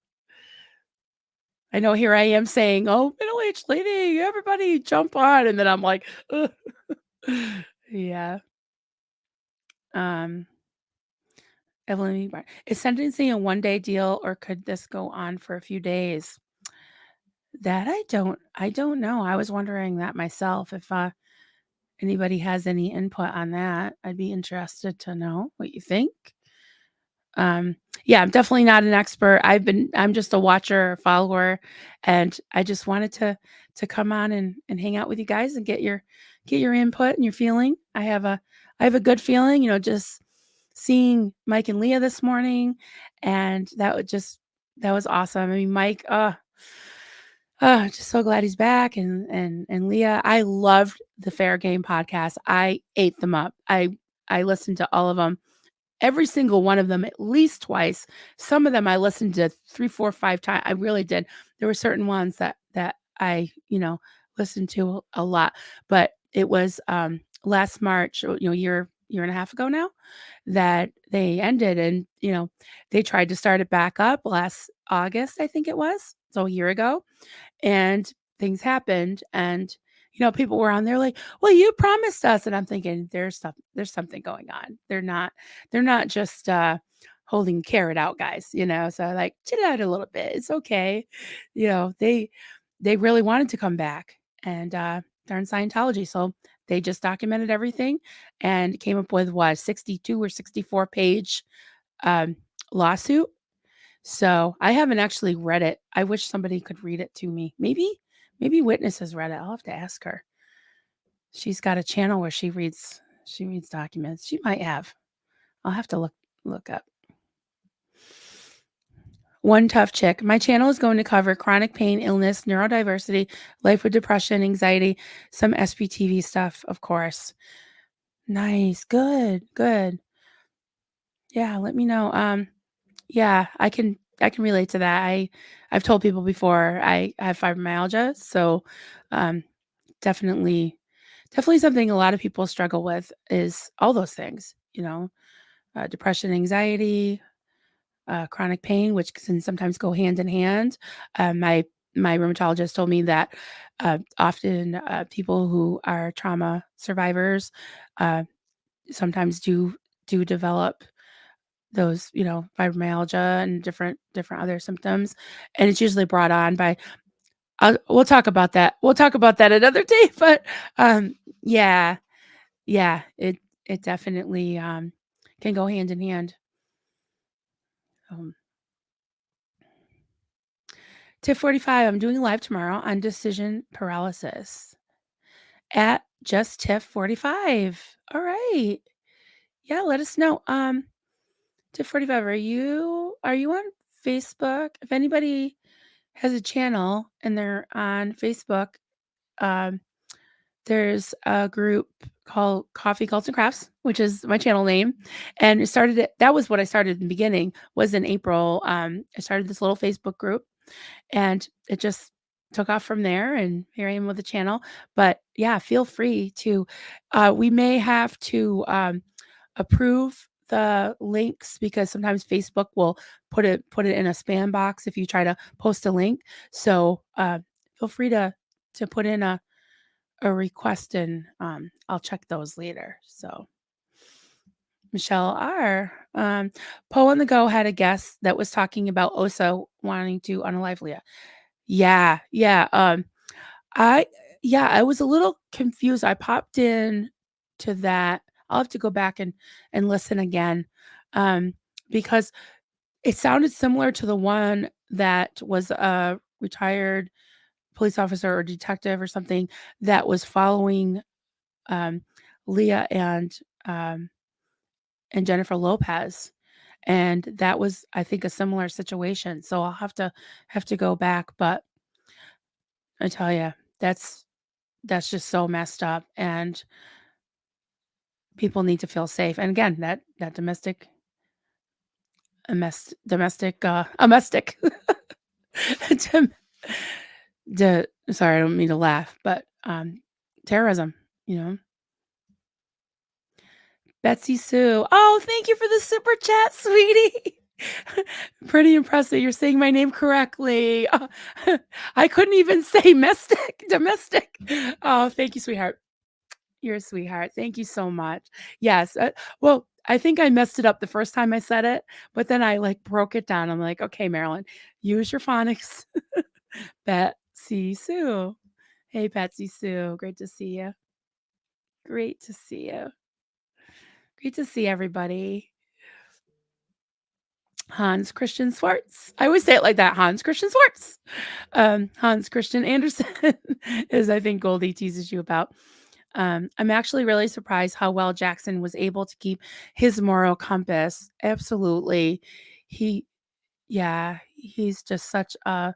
I know here I am saying, "Oh, middle-aged lady, everybody jump on." And then I'm like, ugh. Yeah. Um Evelyn, is sentencing a one-day deal or could this go on for a few days? That I don't know. I was wondering that myself, if anybody has any input on that, I'd be interested to know what you think. Yeah, I'm definitely not an expert. I'm just a watcher, follower, and I just wanted to come on and hang out with you guys and get your input and your feeling. I have a good feeling, just seeing Mike and Leah this morning, and that was awesome. I mean, Mike, just so glad he's back, and Leah. I loved the Fair Game podcast. I ate them up. I listened to all of them, every single one of them at least twice. Some of them I listened to 3, 4, 5 times. I really did. There were certain ones that I, listened to a lot, but it was, last March, year and a half ago now, that they ended, and, they tried to start it back up last August, I think it was, so a year ago, and things happened, and people were on there like, well, you promised us, and I'm thinking there's something going on. They're not just holding carrot out, guys, so like, chill out a little bit, it's okay. They really wanted to come back, and they're in Scientology, so they just documented everything and came up with what, 62 or 64 page um, lawsuit. So, I haven't actually read it. I wish somebody could read it to me. Maybe Witness has read it. I'll have to ask her. She's got a channel where she reads documents. She might have. I'll have to look up. One Tough Chick. My channel is going to cover chronic pain, illness, neurodiversity, life with depression, anxiety, some SPTV stuff, of course. Nice. Good. Good. Yeah, let me know. Yeah, I can relate to that. I've told people before I have fibromyalgia, so um definitely definitely something a lot of people struggle with is all those things, depression, anxiety, chronic pain, which can sometimes go hand in hand. My rheumatologist told me that often people who are trauma survivors uh, sometimes do develop those, fibromyalgia and different other symptoms, and it's usually brought on by we'll talk about that. We'll talk about that another day, but, yeah, yeah, it definitely, can go hand in hand. Um, Tip 45, I'm doing live tomorrow on decision paralysis at just Tiff 45. All right. Yeah, let us know. Tiff 45, are you on Facebook? If anybody has a channel and they're on Facebook, um, there's a group called Coffee Cults and Crafts, which is my channel name, and that was what I started in the beginning, was in April. I started this little Facebook group, and it just took off from there, and here I am with the channel. But yeah, feel free to we may have to approve the links, because sometimes Facebook will put it in a spam box if you try to post a link. So feel free to put in a request, and I'll check those later. So Michelle R. Poe on the Go had a guest that was talking about Osa wanting to unalive Leah. Yeah, yeah. I I was a little confused. I popped in to that. I'll have to go back and listen again. Because it sounded similar to the one that was a retired police officer or detective or something that was following um, Leah um, and Jennifer Lopez, and that was, I think, a similar situation. So I'll have to go back, but I tell you, that's just so messed up, and people need to feel safe. And again, that domestic, dom- sorry, I don't mean to laugh, but terrorism, you know. Betsy Sue. Oh, thank you for the super chat, sweetie. Pretty impressive. You're saying my name correctly. I couldn't even say domestic. Oh, thank you, sweetheart. You're a sweetheart. Thank you so much. Yes. Well, I think I messed it up the first time I said it, but then I like broke it down. I'm like, okay, Marilyn, use your phonics. Betsy Sue. Hey, Betsy Sue. Great to see you. Great to see you. Great to see everybody. Hans Christian Schwartz. I always say it like that, Hans Christian Schwartz. Hans Christian Andersen is I think Goldie teases you about. I'm actually really surprised how well Jackson was able to keep his moral compass. Absolutely. He yeah, he's just such a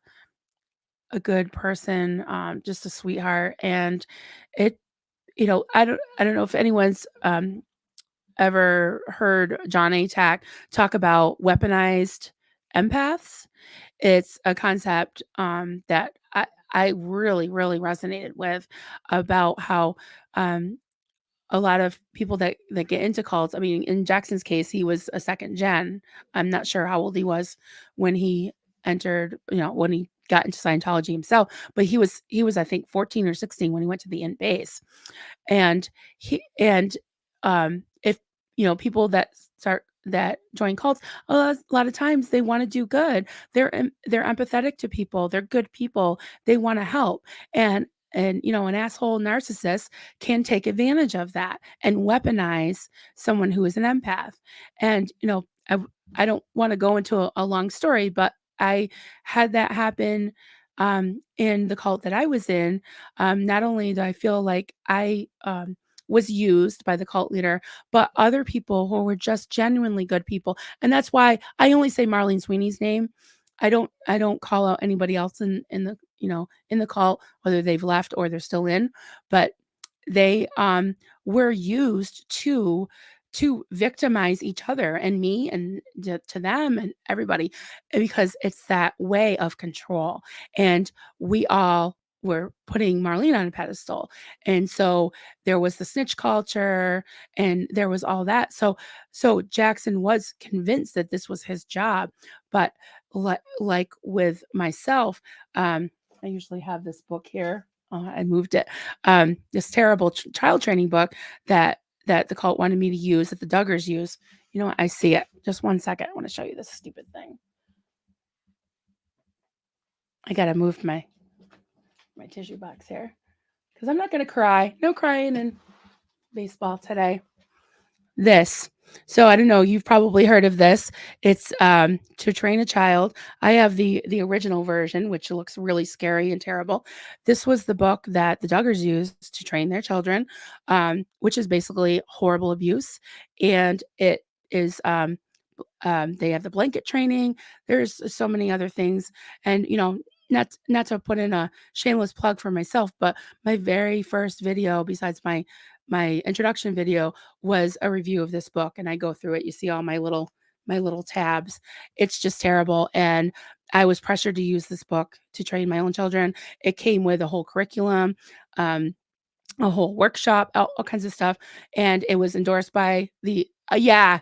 good person, just a sweetheart. And it, I don't know if anyone's ever heard John Atack talk about weaponized empaths. It's a concept that I really, really resonated with about how um, a lot of people that get into cults. I mean, in Jackson's case, he was a second gen. I'm not sure how old he was when he entered, when he got into Scientology himself, but he was I think 14 or 16 when he went to the in base. And if people that join cults, a lot of times they want to do good. They're empathetic to people. They're good people. They want to help. And an asshole narcissist can take advantage of that and weaponize someone who is an empath. And I don't want to go into a long story, but I had that happen in the cult that I was in. Not only do I feel like I was used by the cult leader, but other people who were just genuinely good people. And that's why I only say Marlene Sweeney's name. I don't call out anybody else in the cult, whether they've left or they're still in, but they were used to victimize each other and me and to them and everybody, because it's that way of control. And we all were putting Marlene on a pedestal. And so there was the snitch culture and there was all that. So Jackson was convinced that this was his job. But like with myself, I usually have this book here. I moved it. This terrible child training book that the cult wanted me to use, that the Duggars use. You know what? I see it. Just one second. I want to show you this stupid thing. I gotta move my tissue box here because I'm not gonna cry. No crying in baseball today. This. So I don't know. You've probably heard of this. It's To Train a Child. I have the original version, which looks really scary and terrible. This was the book that the Duggars used to train their children, which is basically horrible abuse, and it is. They have the blanket training. There's so many other things, and not to put in a shameless plug for myself, but my very first video, besides my introduction video, was a review of this book, and I go through it. You see all my little tabs. It's just terrible, and I was pressured to use this book to train my own children. It came with a whole curriculum. A whole workshop, all kinds of stuff, and it was endorsed by the yeah,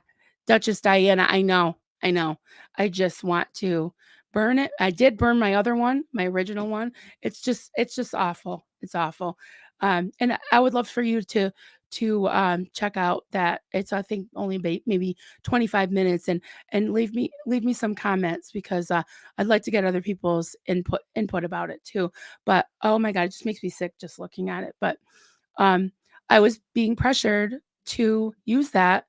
Duchess Diana. I know, I know. I just want to burn it. I did burn my other one, my original one. It's just awful. It's awful. And I would love for you to check out that. It's I think only maybe 25 minutes, and leave me some comments, because I'd like to get other people's input about it too. But oh my God, it just makes me sick just looking at it. But um, I was being pressured to use that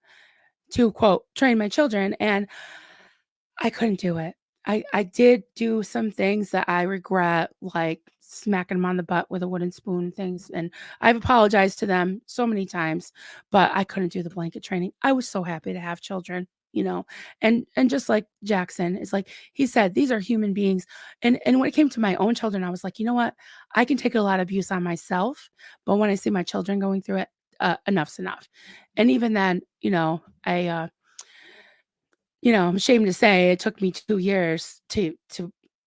to quote train my children, and I couldn't do it. I did do some things that I regret, like smacking them on the butt with a wooden spoon things, and I've apologized to them so many times, but I couldn't do the blanket training. I was so happy to have children, and just like Jackson, it's like he said, these are human beings. And when it came to my own children, I was like, you know what? I can take a lot of abuse on myself, but when I see my children going through it, enough's enough. And even then, I'm ashamed to say it took me 2 years to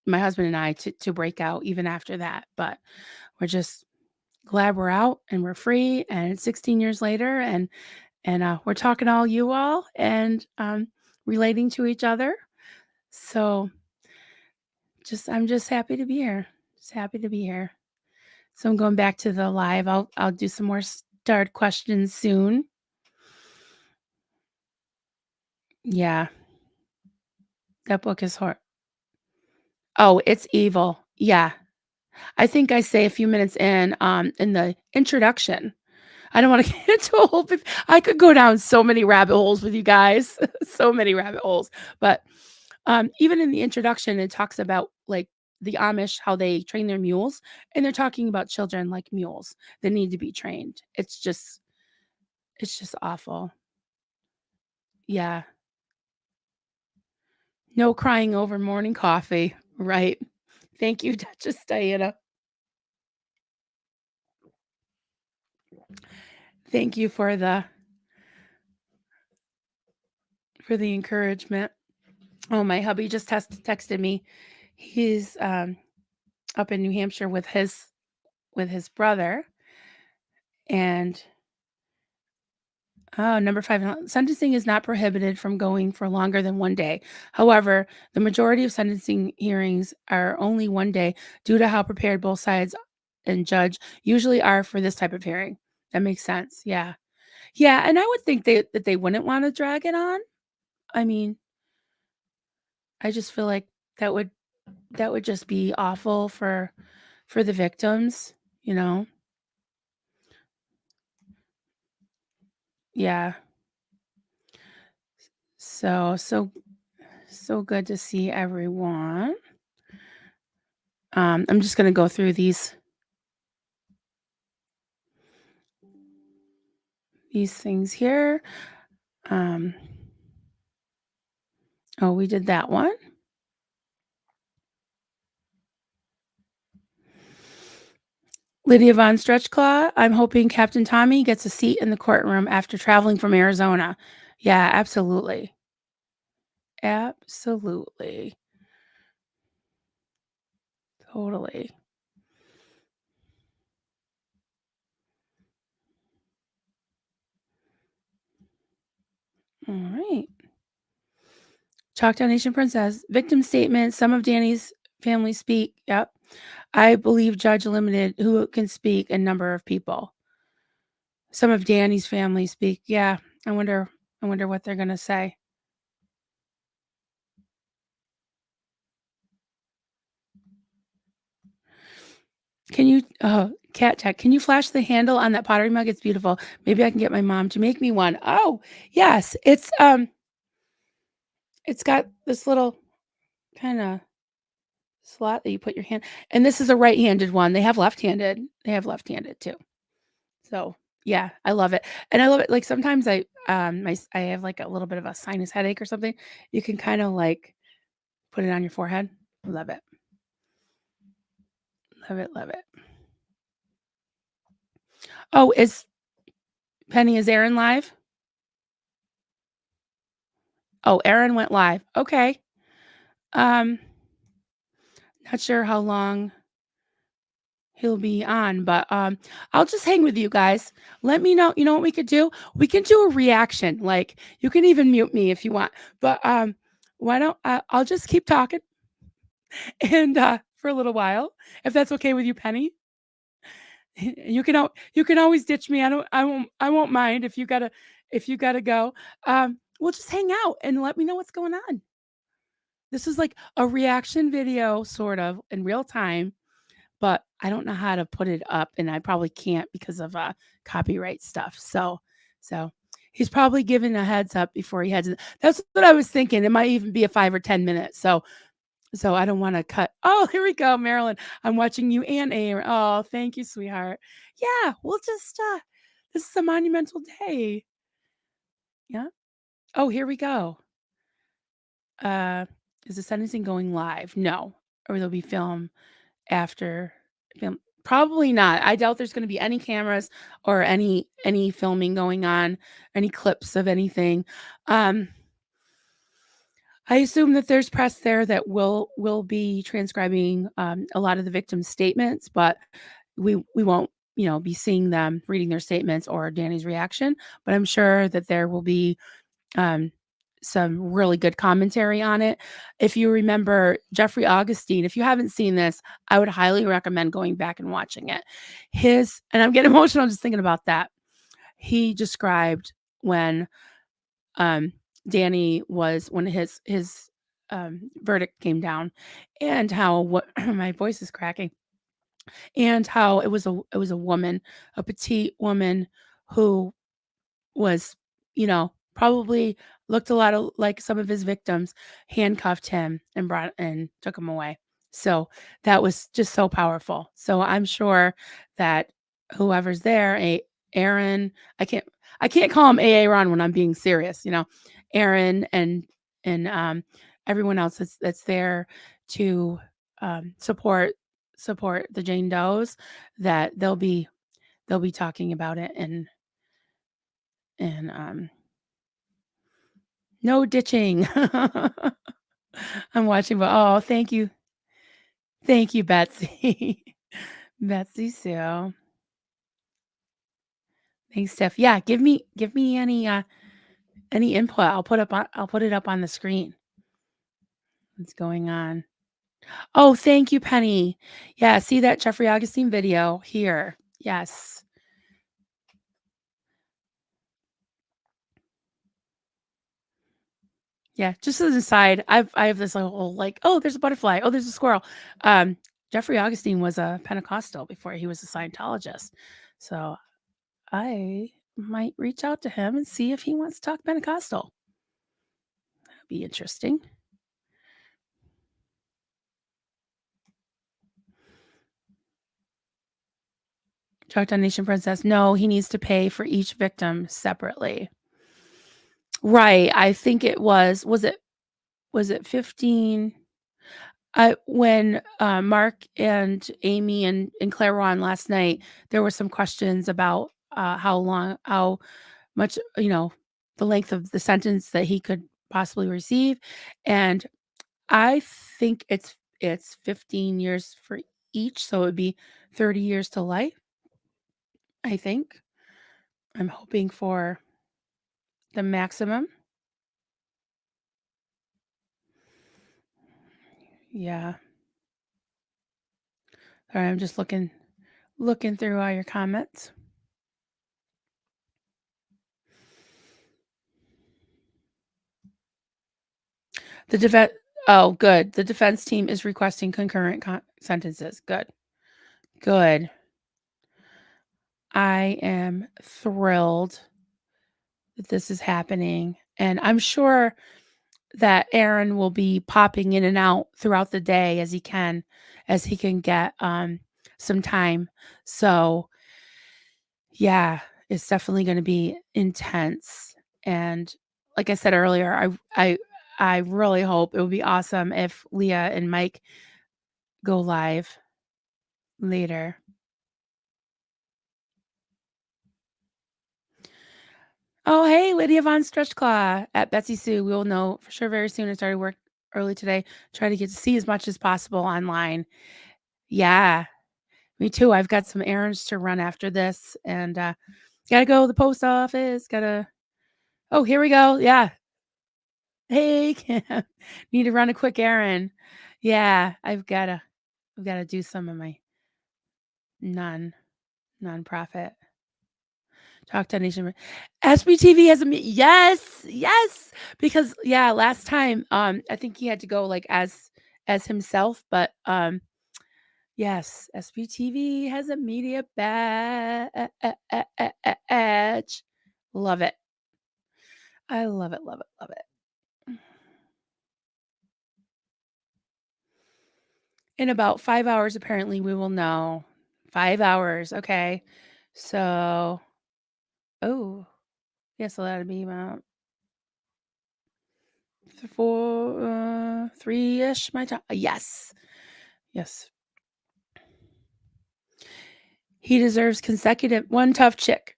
my husband and I to break out even after that, but we're just glad we're out and we're free, and it's 16 years later, and we're talking all you all and relating to each other. So I'm just happy to be here. Just happy to be here. So I'm going back to the live. I'll do some more start questions soon. Yeah, that book is hard. Oh, it's evil. Yeah. I think I say a few minutes in the introduction. I don't wanna get into a whole big I could go down so many rabbit holes with you guys, so many rabbit holes, but, even in the introduction, it talks about, like, the Amish, how they train their mules, and they're talking about children like mules that need to be trained. It's just awful. Yeah. No crying over morning coffee, right. Thank you, Duchess Diana. Thank you for the encouragement. Oh, my hubby just texted me. He's, up in New Hampshire with his brother, and oh, number 5, sentencing is not prohibited from going for longer than 1 day. However, the majority of sentencing hearings are only 1 day due to how prepared both sides and judge usually are for this type of hearing. That makes sense. Yeah. Yeah, and I would think that they wouldn't wanna drag it on. I mean, I just feel like that would that would just be awful for the victims, you know? Yeah. So good to see everyone. I'm just gonna go through these things here. Um, oh, we did that one. Lydia Von Stretchclaw, I'm hoping Captain Tommy gets a seat in the courtroom after traveling from Arizona. Yeah, absolutely. Absolutely. Totally. All right. Choctaw Nation Princess, victim statement. Some of Danny's family speak. Yep. I believe judge limited who can speak and number of people. Some of Danny's family speak. Yeah. I wonder what they're gonna say. Can you cat tech, can you flash the handle on that pottery mug? It's beautiful. Maybe I can get my mom to make me one. Oh, yes. It's got this little kinda slot that you put your hand, and this is a right-handed one. They have left-handed too. So, yeah, I love it. And I love it, like, sometimes I have, like, a little bit of a sinus headache or something. You can kinda, like, put it on your forehead. Love it. Love it, love it. Oh, is Aaron live? Oh, Aaron went live. Okay. Um, not sure how long he'll be on, but, I'll just hang with you guys. Let me know, you know what we could do? We can do a reaction, like, you can even mute me if you want, but, why don't I'll just keep talking and, for a little while, if that's okay with you, Penny? You can always ditch me. I won't mind if you gotta go. We'll just hang out and let me know what's going on. This is like a reaction video sort of in real time, but I don't know how to put it up, and I probably can't because of, copyright stuff. So he's probably given a heads up before he heads in. That's what I was thinking. It might even be a 5 or 10 minutes. So I don't wanna cut. Oh, here we go, Marilyn. I'm watching you and Aaron. Oh, thank you, sweetheart. Yeah, we'll just, this is a monumental day. Yeah. Oh, here we go. Uh, is the sentencing going live? No. Or there'll be after film. Probably not. I doubt there's gonna be any cameras or any filming going on, any clips of anything. Um, I assume that there's press there that will be transcribing, a lot of the victims' statements, but we won't, be seeing them reading their statements or Danny's reaction, but I'm sure that there will be, um, some really good commentary on it. If you remember Jeffrey Augustine, if you haven't seen this, I would highly recommend going back and watching it. His and I'm getting emotional just thinking about that. He described when, um, Danny was when his verdict came down and how what my voice is cracking. And how it was a woman, a petite woman who was, probably looked a lot like some of his victims, handcuffed him and took him away. So that was just so powerful. So I'm sure that whoever's there, Aaron, I can't I can't call him Aaron when I'm being serious, Aaron and everyone else that's there to support the Jane Does, that they'll be talking about it and no ditching. I'm watching, but oh, thank you. Thank you, Betsy. Betsy Sue. Thanks, Steph. Yeah, give me any input. I'll put it up on the screen. What's going on? Oh, thank you, Penny. Yeah, see that Jeffrey Augustine video here. Yes. Yeah, just as an aside, I have this whole like, oh, there's a butterfly. Oh, there's a squirrel. Um, Jeffrey Augustine was a Pentecostal before he was a Scientologist. So I might reach out to him and see if he wants to talk Pentecostal. That'd be interesting. Chalktown Nation Princess. No, he needs to pay for each victim separately. Right. I think it was it 15? When Mark and Amy and Claire were on last night, there were some questions about how much, the length of the sentence that he could possibly receive. And I think it's 15 years for each, so it would be 30 years to life, I think. I'm hoping for the maximum. Yeah. All right, I'm just looking through all your comments. The defense Oh, good. The defense team is requesting concurrent sentences. Good. Good. I am thrilled that this is happening, and I'm sure that Aaron will be popping in and out throughout the day as he can get some time. So, yeah, it's definitely going to be intense. And like I said earlier, I really hope it would be awesome if Leah and Mike go live later. Oh, hey, Lydia Von Stretchclaw at Betsy Sue. We will know for sure very soon. I started work early today. Try to get to see as much as possible online. Yeah, me too. I've got some errands to run after this, and gotta go to the post office. Gotta. Oh, here we go. Yeah. Hey, need to run a quick errand. Yeah, I've gotta do some of my nonprofit. Talk to Nation. SBTV has a yes, yes, because yeah, last time I think he had to go like as himself, but yes, SBTV has a media badge. Love it. I love it, love it, love it. In about 5 hours apparently we will know. 5 hours, okay. So, oh, yeah, so that'd be about 3-ish my time. Yes. Yes. He deserves consecutive one tough chick.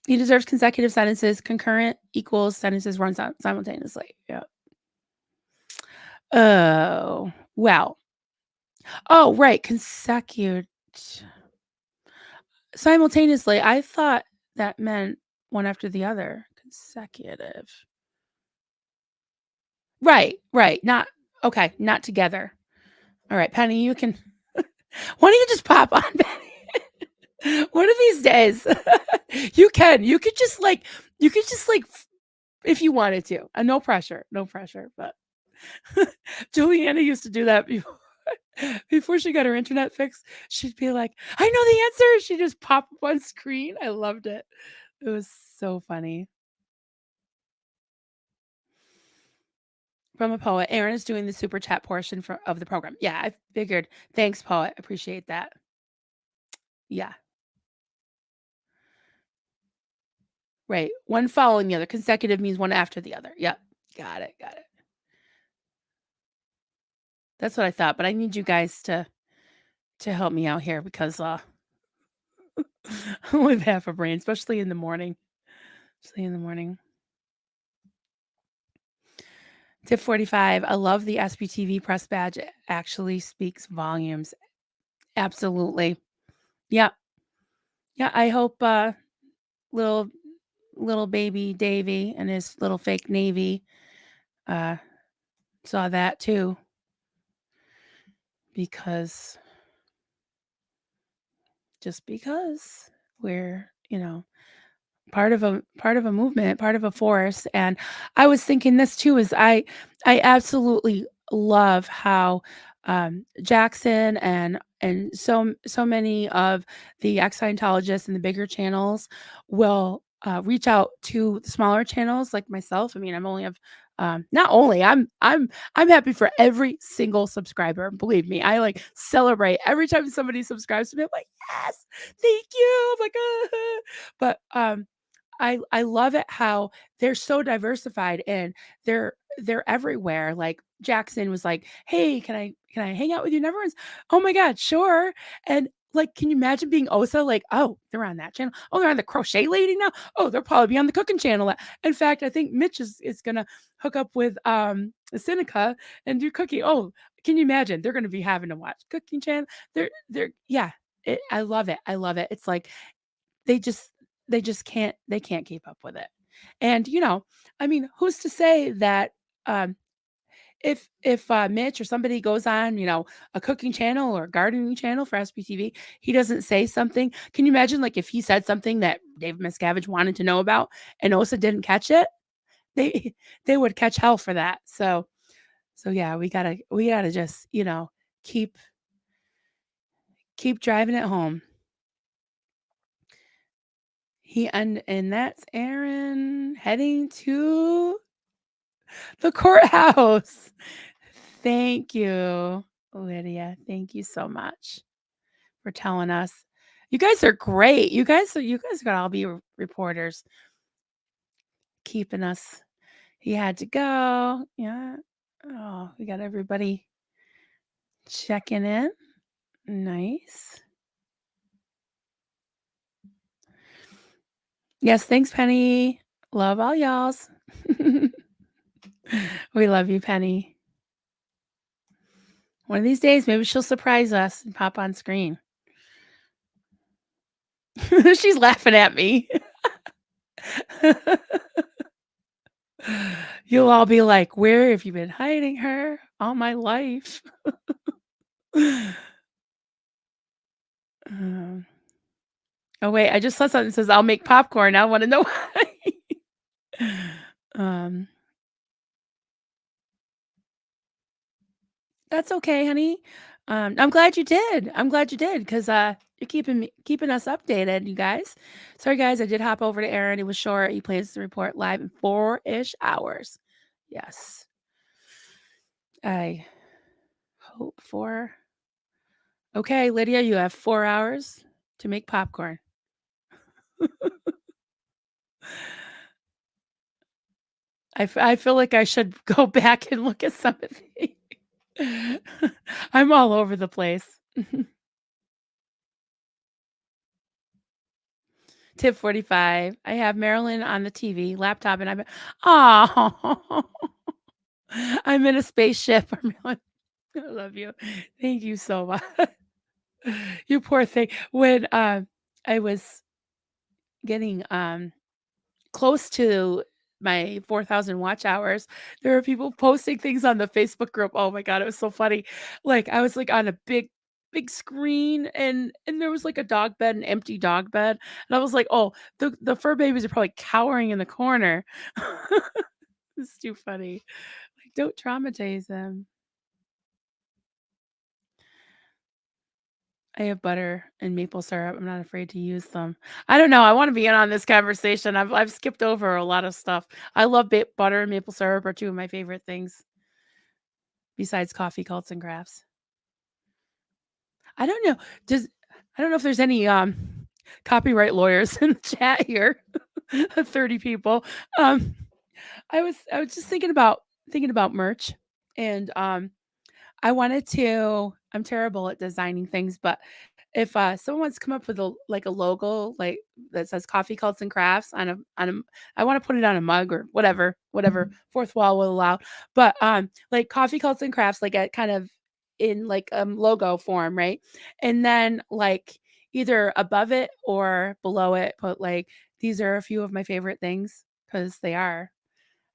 He deserves consecutive sentences. Concurrent equals sentences run simultaneously. Yeah. Oh, well. Oh, right. Consecutive. Simultaneously. I thought that meant one after the other. Consecutive. Right. Right. Not okay. Not together. All right, Penny. You can. Why don't you just pop on, Penny? One of these days, you can. You could just like if you wanted to. No pressure, no pressure. But Juliana used to do that before she got her internet fixed. She'd be like, "I know the answer." She'd just pop up on screen. I loved it. It was so funny. From a poet. Aaron is doing the super chat portion of the program. Yeah, I figured. Thanks, poet. Appreciate that. Yeah, right. One following the other. Consecutive means one after the other. Yep. Got it. Got it. That's what I thought, but I need you guys to help me out here because I only have half a brain, especially in the morning. Especially in the morning. Tip 45. I love the SBTV press badge. It actually speaks volumes. Absolutely. Yeah. Yeah. I hope little little baby Davy and his little fake navy uh saw that too because just because we're, part of a movement, part of a force. And I was thinking this too is I absolutely love how Jackson and so many of the ex-Scientologists and the bigger channels will reach out to the smaller channels like myself. I mean, I'm only have not only I'm happy for every single subscriber. Believe me, I like celebrate every time somebody subscribes to me. I'm like, yes, thank you. I'm like, but I love it how they're so diversified and they're everywhere. Like Jackson was like, "Hey, can I hang out with you?" And everyone's, "Oh my god, sure." And like, can you imagine being Osa? Like, oh, they're on that channel. Oh, they're on the crochet lady now. Oh, they'll probably be on the cooking channel. In fact, I think Mitch is gonna hook up with Seneca and do cooking. Oh, can you imagine? They're gonna be having to watch cooking channel. They're yeah. I love it. I love it. It's like they just they can't keep up with it. And, I mean, who's to say that, um, if Mitch or somebody goes on, a cooking channel or a gardening channel for SBTV, he doesn't say something. Can you imagine, like, if he said something that Dave Miscavige wanted to know about and Osa didn't catch it? They they would catch hell for that. So yeah, we gotta just, keep keep driving it home. And that's Aaron heading to the courthouse. Thank you, Lydia. Thank you so much for telling us. You guys are great. You guys gotta all be reporters, keeping us. He had to go. Yeah. Oh, we got everybody checking in. Nice. Yes, thanks, Penny. Love all y'alls. We love you, Penny. One of these days, maybe she'll surprise us and pop on screen. She's laughing at me. You'll all be like, "Where have you been hiding her all my life?" Um, oh, wait, I just saw something that says, "I'll make popcorn." I wanna know why. Um, that's okay, honey. I'm glad you did. I'm glad you did 'cause, you're keeping us updated, you guys. Sorry, guys, I did hop over to Aaron. It was short. He plays the report live in 4-ish hours. Yes. I hope for okay, Lydia, you have 4 hours to make popcorn. I feel like I should go back and look at some of the I'm all over the place. Tip 45. I have Marilyn on the TV, laptop, and oh, I'm in a spaceship. Marilyn, I love you. Thank you so much. You poor thing. When, I was getting, close to my 4,000 watch hours, there were people posting things on the Facebook group. Oh my god, it was so funny. Like, I was, like, on a big screen and there was, like, a dog bed, an empty dog bed, and I was like, "Oh, the fur babies are probably cowering in the corner." It's too funny. Like, don't traumatize them. I have butter and maple syrup. I'm not afraid to use them. I don't know. I want to be in on this conversation. I've skipped over a lot of stuff. I love butter and maple syrup are two of my favorite things besides coffee, cults, and crafts. I don't know. Does I don't know if there's any copyright lawyers in the chat here. 30 people. Um I was just thinking about merch and I wanted to I'm terrible at designing things, but if someone wants to come up with a logo like that says coffee cults and crafts on a I want to put it on a mug or whatever fourth wall will allow. But like coffee cults and crafts like a kind of in like logo form, right? And then like either above it or below it put like these are a few of my favorite things because they're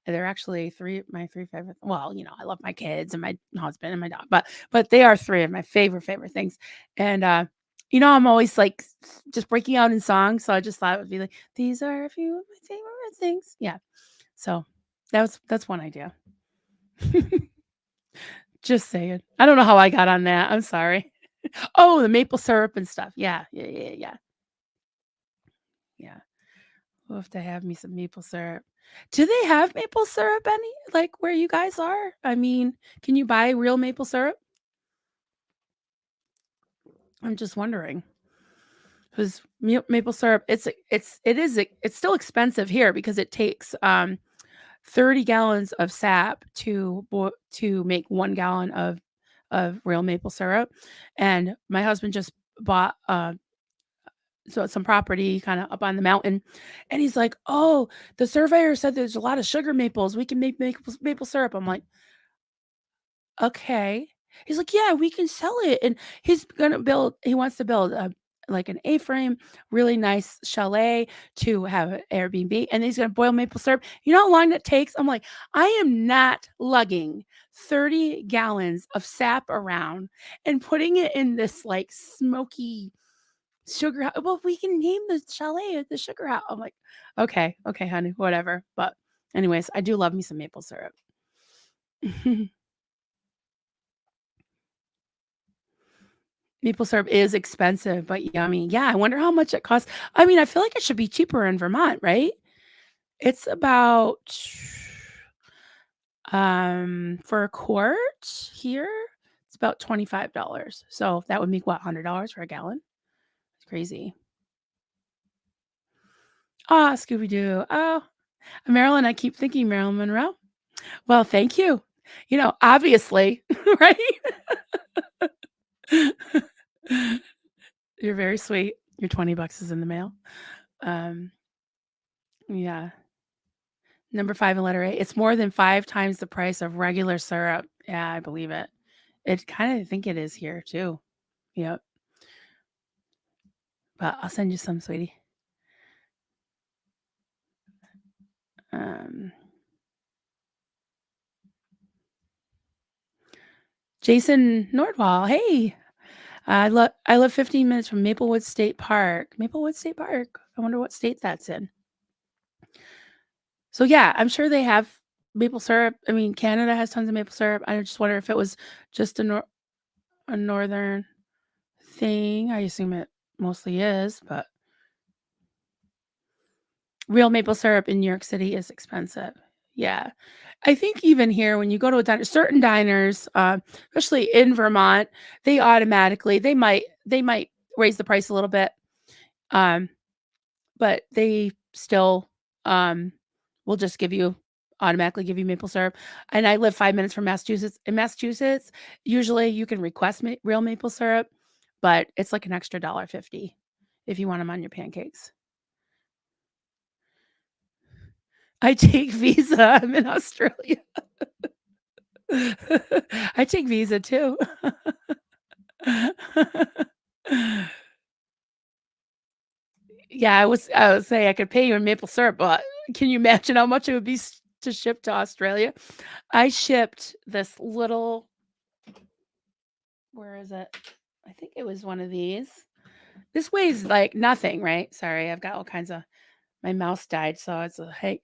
actually 3 favorite well, I love my kids and my husband and my dog, but they are 3 of my favorite things, and, I'm always, like, just breaking out in songs, so I just thought it would be like, "These are a few of my favorite things." Yeah, so that's one idea. Just saying. I don't know how I got on that, I'm sorry. Oh, the maple syrup and stuff. Yeah, yeah, yeah, yeah, yeah. We'll have to have me some maple syrup. Do they have maple syrup like, where you guys are? I mean, can you buy real maple syrup? I'm just wondering, 'cause maple syrup, it's still expensive here because it takes, 30 gallons of sap to make 1 gallon of real maple syrup, and my husband just bought, some property kinda up on the mountain, and he's like, "Oh, the surveyor said there's a lot of sugar maples, we can make maple syrup." I'm like, "Okay." He's like, "Yeah, we can sell it," and he wants to build like an A-frame, really nice chalet to have an Airbnb, and he's gonna boil maple syrup. You know how long that takes? I'm like, "I am not lugging 30 gallons of sap around and putting it in this, like, smoky sugar hou well, we can name the chalet the sugar house. I'm like, "Okay, okay, honey, whatever." But anyways, I do love me some maple syrup. Maple syrup is expensive, but yummy. Yeah, I wonder how much it costs. I mean, I feel like it should be cheaper in Vermont, right? It's about, for a quart here, it's about $25. So that would make what, $100 for a gallon? It's crazy. Ah, Scooby Doo. Oh, Marilyn, I keep thinking Marilyn Monroe. Well, thank you. Obviously, right? You're very sweet. Your 20 bucks is in the mail. Um, yeah. Number 5 and letter A. It's more than 5 times the price of regular syrup. Yeah, I believe it. It kinda think it is here too. Yep. But I'll send you some, sweetie. Um, Jason Nordwall, hey. I live 15 minutes from Maplewood State Park. Maplewood State Park. I wonder what state that's in. So, yeah, I'm sure they have maple syrup. I mean, Canada has tons of maple syrup. I just wonder if it was just a northern thing. I assume it mostly is, but real maple syrup in New York City is expensive. Yeah. I think even here, when you go to a diner certain diners, especially in Vermont, they might raise the price a little bit, um, but they still, um, will just automatically give you maple syrup, and I live 5 minutes from Massachusetts. In Massachusetts, usually you can request real maple syrup, but it's like an extra $1.50 if you want them on your pancakes. I take Visa. I'm in Australia. I take Visa too. Yeah, I would say I could pay you in maple syrup, but can you imagine how much it would be to ship to Australia? I shipped this little where is it? I think it was one of these. This weighs like nothing, right? Sorry, I've got all kinds of my mouse died, so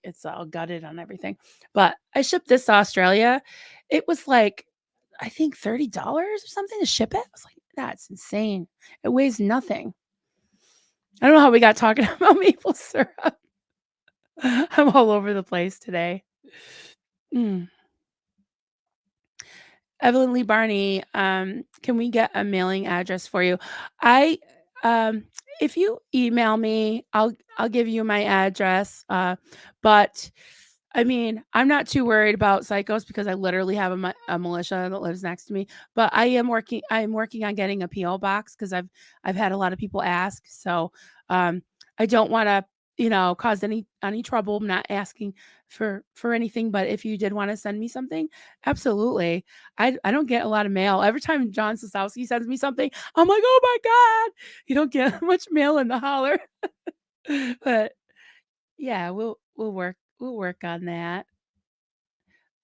it's all gutted on everything. But I shipped this to Australia. It was like I think $30 or something to ship it. I was like, That's insane. It weighs nothing. I don't know how we got talking about maple syrup. I'm all over the place today. Mm. Evelyn Lee Barney, can we get a mailing address for you? I um if you email me, I'll give you my address. But I mean, I'm not too worried about psychos because I literally have a militia that lives next to me. But I'm working on getting a PO box because I've had a lot of people ask. So I don't want to, cause any trouble. I'm not asking for anything. But if you did want to send me something, absolutely. I don't get a lot of mail. Every time John Sosowski sends me something, I'm like, "Oh my god." You don't get much mail in the holler. But yeah, we'll work on that.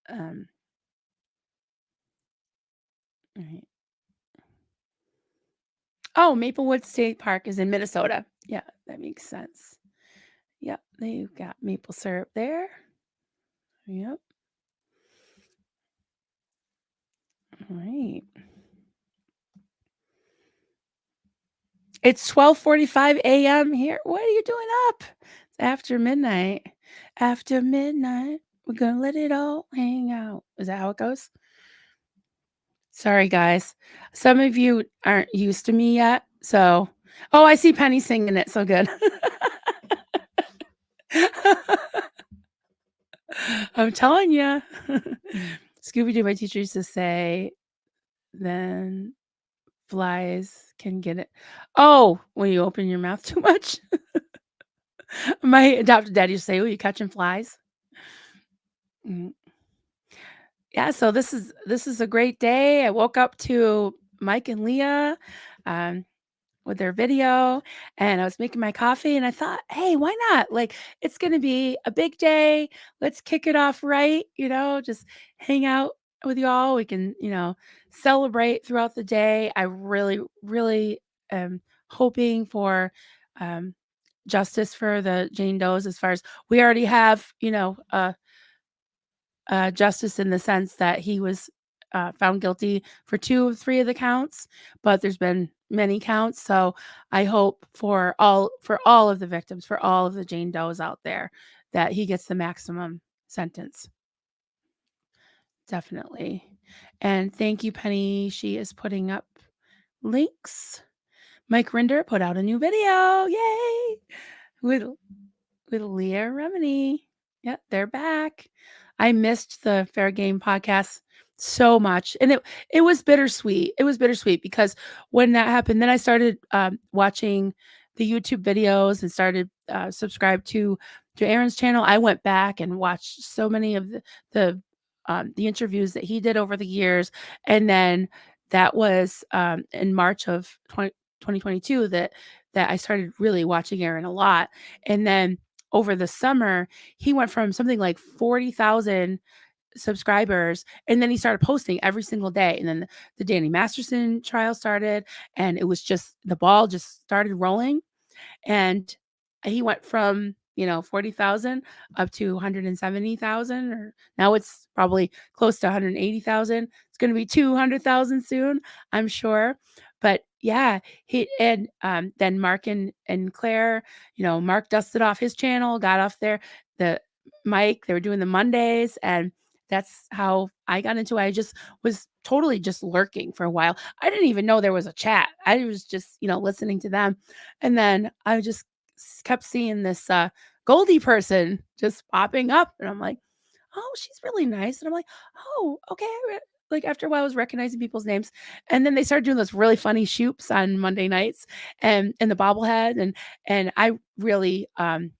Um, right. Oh, Maplewood State Park is in Minnesota. Yeah, that makes sense. Yep, they've got maple syrup there. Yep. All right. It's 12:45 AM here. What are you doing up? It's after midnight. After midnight, we're gonna let it all hang out. Is that how it goes? Sorry, guys. Some of you aren't used to me yet. So, oh, I see Penny singing it. So good. I'm telling you. Scooby Doo, my teacher used to say, then flies can get it. Oh, when you open your mouth too much. My adopted dad used to say, oh, you catching flies? Mm. Yeah, so this is a great day. I woke up to Mike and Leah um, with their video, and I was making my coffee, and I thought, hey, why not? Like, it's going to be a big day. Let's kick it off right. Just hang out with y'all. We can, celebrate throughout the day. I really, really am hoping for um, justice for the Jane Does. As far as we already have, justice in the sense that he was found guilty for 2 of 3 of the counts, but there's been many counts. So I hope for all of the victims, for all of the Jane Does out there, that he gets the maximum sentence. Definitely. And thank you, Penny. She is putting up links. Mike Rinder put out a new video. Yay! With with Leah Remini. Yep, they're back. I missed the Fair Game podcast so much, and it was bittersweet. It was bittersweet because when that happened, then I started watching the YouTube videos and started subscribe to Aaron's channel. I went back and watched so many of the interviews that he did over the years, and then that was in March of 2022 that I started really watching Aaron a lot, and then over the summer, he went from something like 40,000 subscribers, and then he started posting every single day. And then the Danny Masterson trial started, and it was just the ball just started rolling. And he went from, 40,000 up to 170,000, or now it's probably close to 180,000. It's going to be 200,000 soon, I'm sure. But yeah, then Mark and Claire, Mark dusted off his channel, got off there. The Mike, they were doing the Mondays, and that's how I got into it. I just was totally just lurking for a while. I didn't even know there was a chat. I was just, listening to them. And then I just kept seeing this Goldie person just popping up. And I'm like, oh, she's really nice. And I'm like, oh, okay. Like after a while, I was recognizing people's names. And then they started doing those really funny shoops on Monday nights and the bobblehead. And I really am,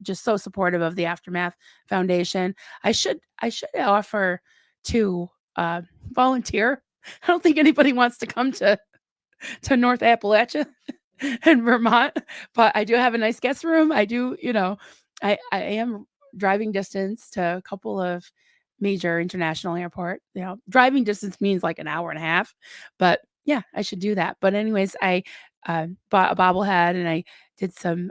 just so supportive of the Aftermath Foundation. I should offer to volunteer. I don't think anybody wants to come to North Appalachia in Vermont, but I do have a nice guest room. I do, I am driving distance to a couple of major international airport. Driving distance means like an hour and a half, but yeah, I should do that. But anyways, I bought a bobblehead and I did some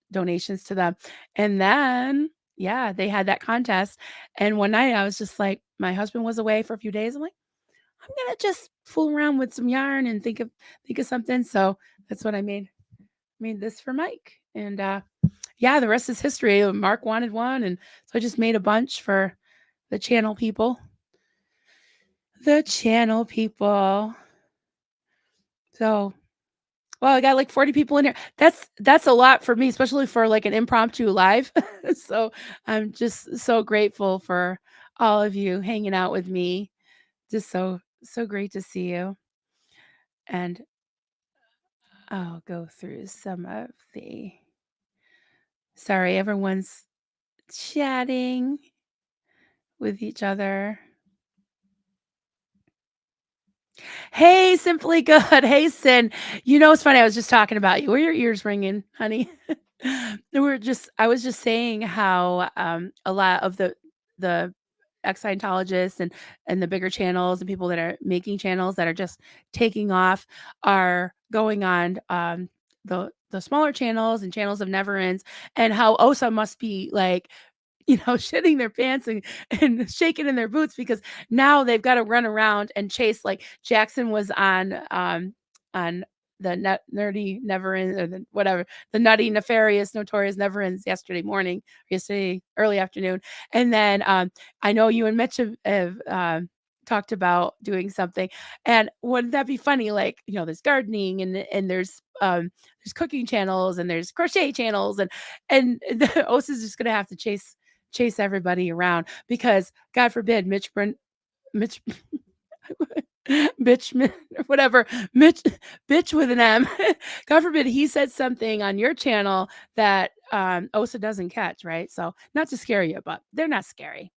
donations to them, and then yeah, they had that contest. And one night I was just like, my husband was away for a few days. I'm like, I'm gonna just fool around with some yarn and think of something. So that's what I made this for Mike. And yeah, the rest is history. Mark wanted one, and so I just made a bunch for the channel people. The channel people. So well, I got like 40 people in here. That's a lot for me, especially for like an impromptu live. So I'm just so grateful for all of you hanging out with me. Just so great to see you. And I'll go through some of the sorry, everyone's chatting with each other. Hey, Simply Good. Hey, Sin. You know, it's funny. I was just talking about you. Were your ears ringing, honey? I was just saying how a lot of the ex Scientologists and the bigger channels and people that are making channels that are just taking off are going on the smaller channels and channels of never ends, and how OSA must be like shitting their pants and shaking in their boots because now they've got to run around and chase like Jackson was on the nerdy never ends or the whatever the nutty nefarious notorious never ends yesterday early afternoon, and then I know you and Mitch have talked about doing something, and wouldn't that be funny, like there's gardening and there's cooking channels and there's crochet channels and the OS is just gonna have to chase everybody around because God forbid Mitch bitch whatever Mitch bitch with an M. God forbid he said something on your channel that OSA doesn't catch, right? So not to scare you, but they're not scary.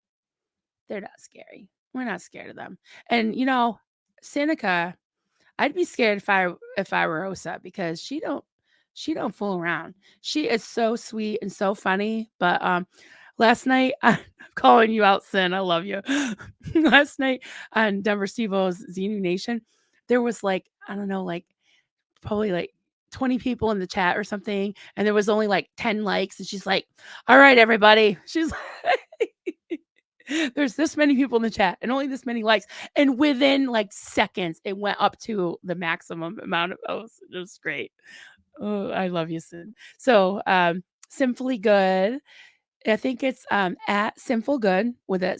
They're not scary. We're not scared of them. And Seneca, I'd be scared if I were OSA because she don't fool around. She is so sweet and so funny. But last night I'm calling you out, Sin. I love you. Last night on Denver Steve-O's Xenu Nation, there was like, I don't know, like probably like 20 people in the chat or something, and there was only like 10 likes, and she's like, all right, everybody. She's like there's this many people in the chat and only this many likes. And within like seconds, it went up to the maximum amount of posts. It was great. Oh, I love you, Sin. So, Simply Good. I think it's at Simple Good with a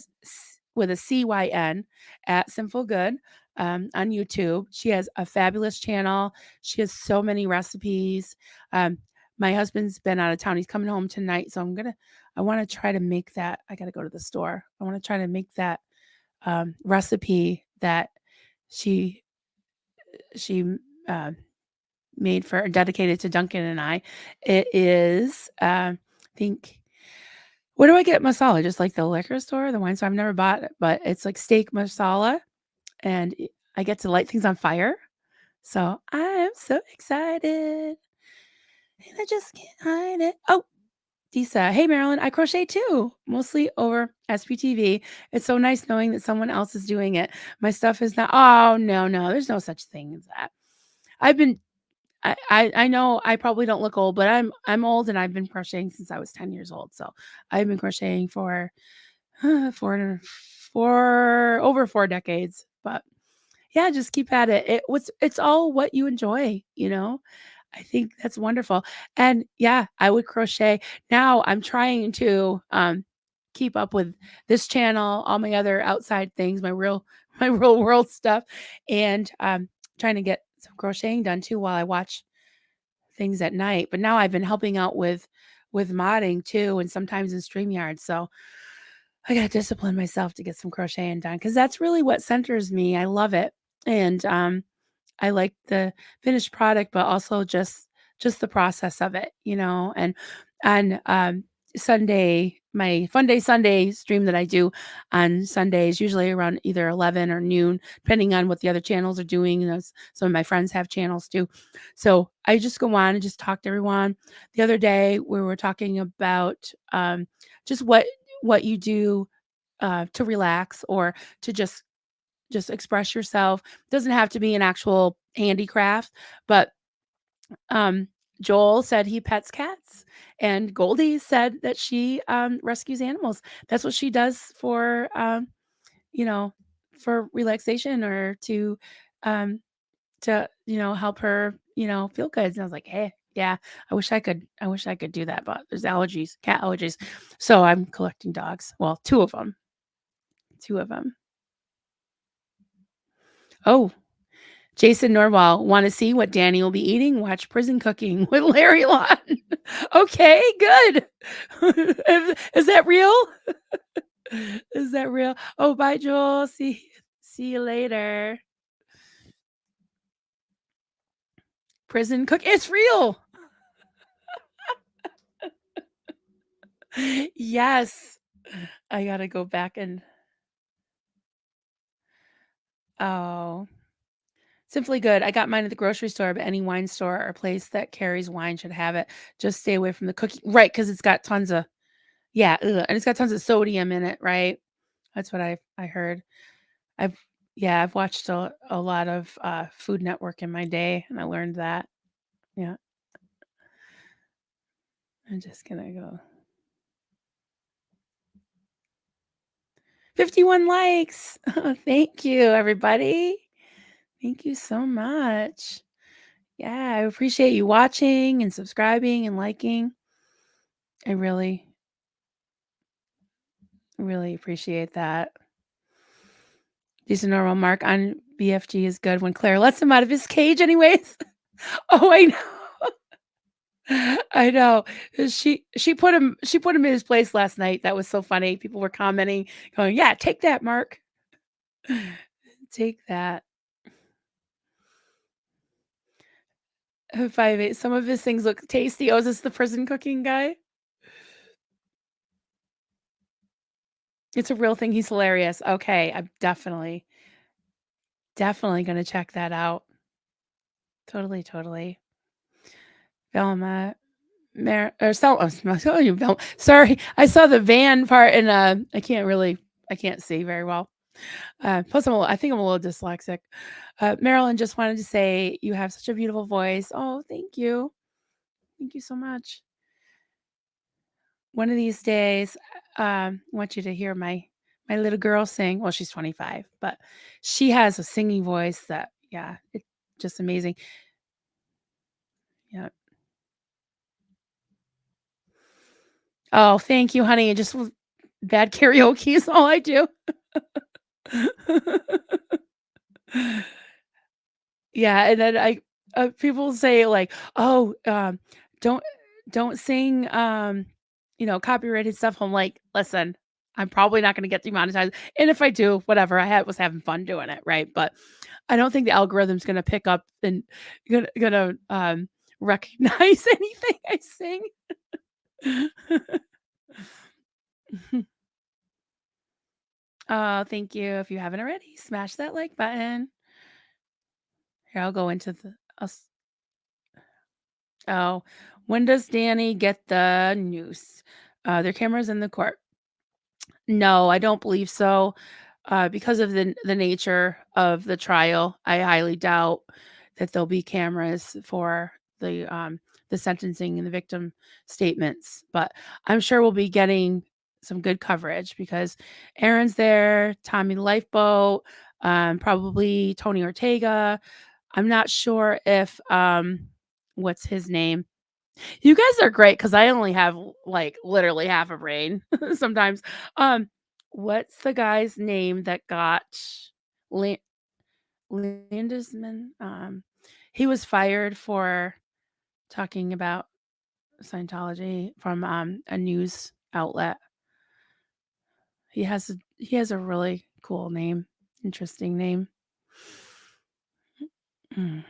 CYN at Simple Good on YouTube. She has a fabulous channel. She has so many recipes. Um, my husband's been out of town. He's coming home tonight, so I want to try to make that. I got to go to the store. I want to try to make that recipe that she she uh, made for dedicated to Duncan and I. It is I think where do I get masala? Just like the liquor store, the wine store. I've never bought it, but it's like steak masala, and I get to light things on fire. So I am so excited, and I just can't hide it. Oh, Disa, hey Marilyn, I crochet too, mostly over SPTV. It's so nice knowing that someone else is doing it. My stuff is not. Oh no, there's no such thing as that. I've been. I know I probably don't look old, but I'm old and I've been crocheting since I was 10 years old. So I've been crocheting for for over 4 decades. But yeah, just keep at it. It's all what you enjoy. I think that's wonderful. And yeah, I would crochet. Now I'm trying to keep up with this channel, all my other outside things, my real my real world stuff, and trying to get some crocheting done too while I watch things at night. But now I've been helping out with modding too, and sometimes in StreamYard. So I gotta discipline myself to get some crocheting done because that's really what centers me. I love it. And I like the finished product, but also just the process of it. And on Sunday, my Fun Day Sunday stream that I do on Sundays, usually around either 11 or noon, depending on what the other channels are doing. Some of my friends have channels too. So I just go on and just talk to everyone. The other day we were talking about just what you do to relax or to just express yourself. Doesn't have to be an actual handicraft, but um, Joel said he pets cats, and Goldie said that she rescues animals. That's what she does you know, for relaxation or um, to help her feel good. And I was like, "Hey, yeah, I wish I could do that, but there's allergies, cat allergies." So I'm collecting dogs. Well, 2 of them. 2 of them. Oh, Jason Norwell, "Wanna see what Danny will be eating? Watch Prison Cooking with Larry Lawton." Okay, good. Is that real? Is that real? Oh, bye, Joel. See you later. Prison Cook it's real. Yes. I gotta go back and oh, Simply Good. I got mine at the grocery store, but any wine store or place that carries wine should have it. Just stay away from the cookie right? Because 'cause it's got tons of yeah, ugh, and it's got tons of sodium in it, right? That's what I heard. I've yeah, I've watched a lot of, Food Network in my day, and I learned that. Yeah, I'm just gonna go 51 likes. Thank you, everybody. Thank you so much. Yeah, I appreciate you watching and subscribing and liking. I really, really appreciate that. Decent normal Mark on BFG is good when Claire lets him out of his cage anyways. Oh, I know. I know. She put him in his place last night. That was so funny. People were commenting, going, "Yeah, take that, Mark. Take that." 5 8. Some of his things look tasty. Oh, is this the prison cooking guy? It's a real thing. He's hilarious. Okay, I'm definitely gonna check that out. Totally, totally. Velma, Mar or Sel I'm telling you, Vel sorry, I saw the van part and, I can't see very well. Plus I think I'm a little dyslexic. Marilyn just wanted to say, "You have such a beautiful voice." Oh, thank you. Thank you so much. One of these days, I want you to hear my little girl sing. Well, she's 25, but she has a singing voice that yeah, it's just amazing. Yeah. Oh, thank you, honey. Just bad karaoke is all I do. Yeah, and then people say like, "Oh, don't don't sing copyrighted stuff." I'm like, "Listen, I'm probably not gonna get demonetized, and if I do, whatever. Was having fun doing it, right?" But I don't think the algorithm's gonna pick up and gonna recognize anything I sing. Oh, thank you. If you haven't already, smash that like button. Here, I'll go into the I'll s oh, when does Danny get the news? Their camera's in the court. No, I don't believe so. Because of the nature of the trial, I highly doubt that there'll be cameras for the sentencing and the victim statements. But I'm sure we'll be getting some good coverage because Aaron's there, Tommy the Lifeboat, probably Tony Ortega. I'm not sure if what's his name? You guys are great because I only have, like, literally half a brain sometimes. Um, what's the guy's name that got Lan Landisman? He was fired for talking about Scientology from, a news outlet. He has a really cool name, interesting name. Mm.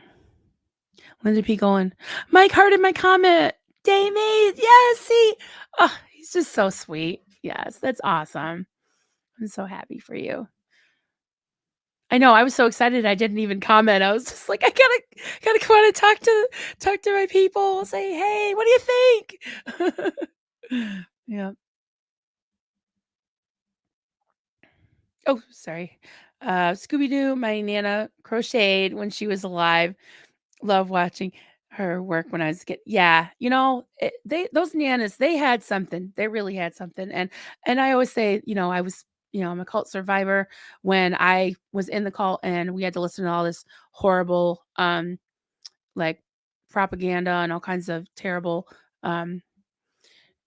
Linda P. going, "Mike hearted my comment. Damie, yes, see, oh, he's just so sweet. Yes, that's awesome. I'm so happy for you." I know, I was so excited I didn't even comment. I was just like, I gotta come on and talk to my people, say, "Hey, what do you think?" Yeah. Oh, sorry. Scooby Doo, my Nana crocheted when she was alive. Love watching her work when I was a kid. Yeah, they those Nanas, they had something. They really had something, and I always say, I was I'm a cult survivor. When I was in the cult and we had to listen to all this horrible, like propaganda and all kinds of terrible, um,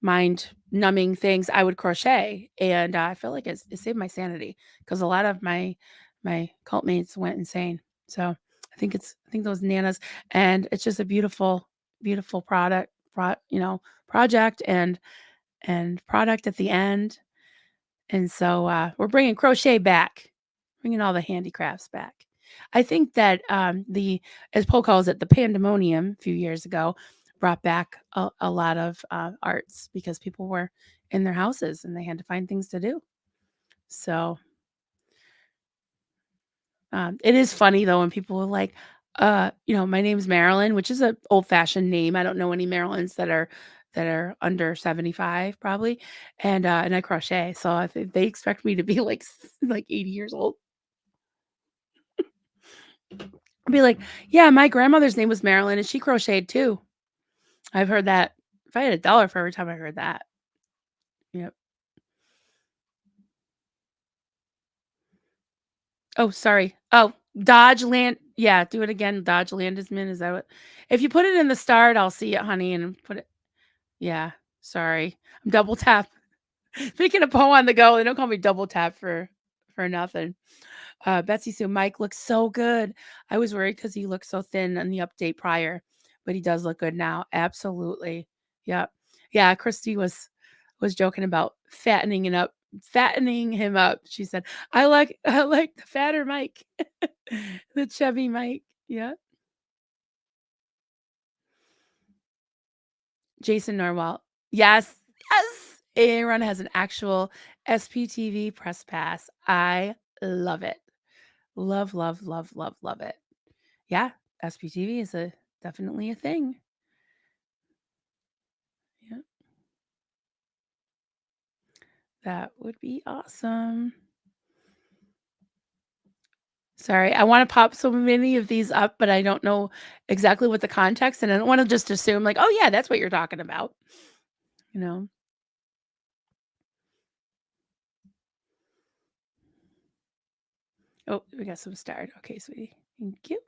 mind numbing things, I would crochet, and I feel like it saved my sanity because a lot of my cult mates went insane. So I think those nanas, and it's just a beautiful, beautiful project and product at the end. And so we're bringing crochet back, bringing all the handicrafts back. I think that the, as Poe calls it, the pandemonium a few years ago brought back a lot of arts because people were in their houses and they had to find things to do. So it is funny though when people are like, my name's Marilyn, which is an old fashioned name. I don't know any Marilyns that are under 75 probably, and I crochet, so I think they expect me to be like like 80 years old. I'll be like, yeah, my grandmother's name was Marilyn, and she crocheted too. I've heard that. If I had $1 for every time I heard that, yep. Oh, sorry. Oh, Dodge Land. Yeah, do it again. Dodge Landisman. Is that what? If you put it in the start, I'll see it, honey, and put it. Yeah, sorry. I'm double tap. Speaking of Poe on the go, they don't call me double tap for nothing. Betsy Sue, Mike looks so good. I was worried because he looked so thin on the update prior, but he does look good now. Absolutely. Yep. Yeah, Christy was joking about fattening him up. She said, I like the fatter Mike. The chubby Mike. Yeah. Jason Norwell. Yes. Yes. Aaron has an actual SPTV press pass. I love it. Love, love, love, love, love it. Yeah, SPTV is a definitely a thing. Yeah, that would be awesome. Sorry, I want to pop so many of these up, but I don't know exactly what the context, and I don't want to just assume like, oh yeah, that's what you're talking about. You know. Oh, we got some start. Okay, sweetie. Thank you.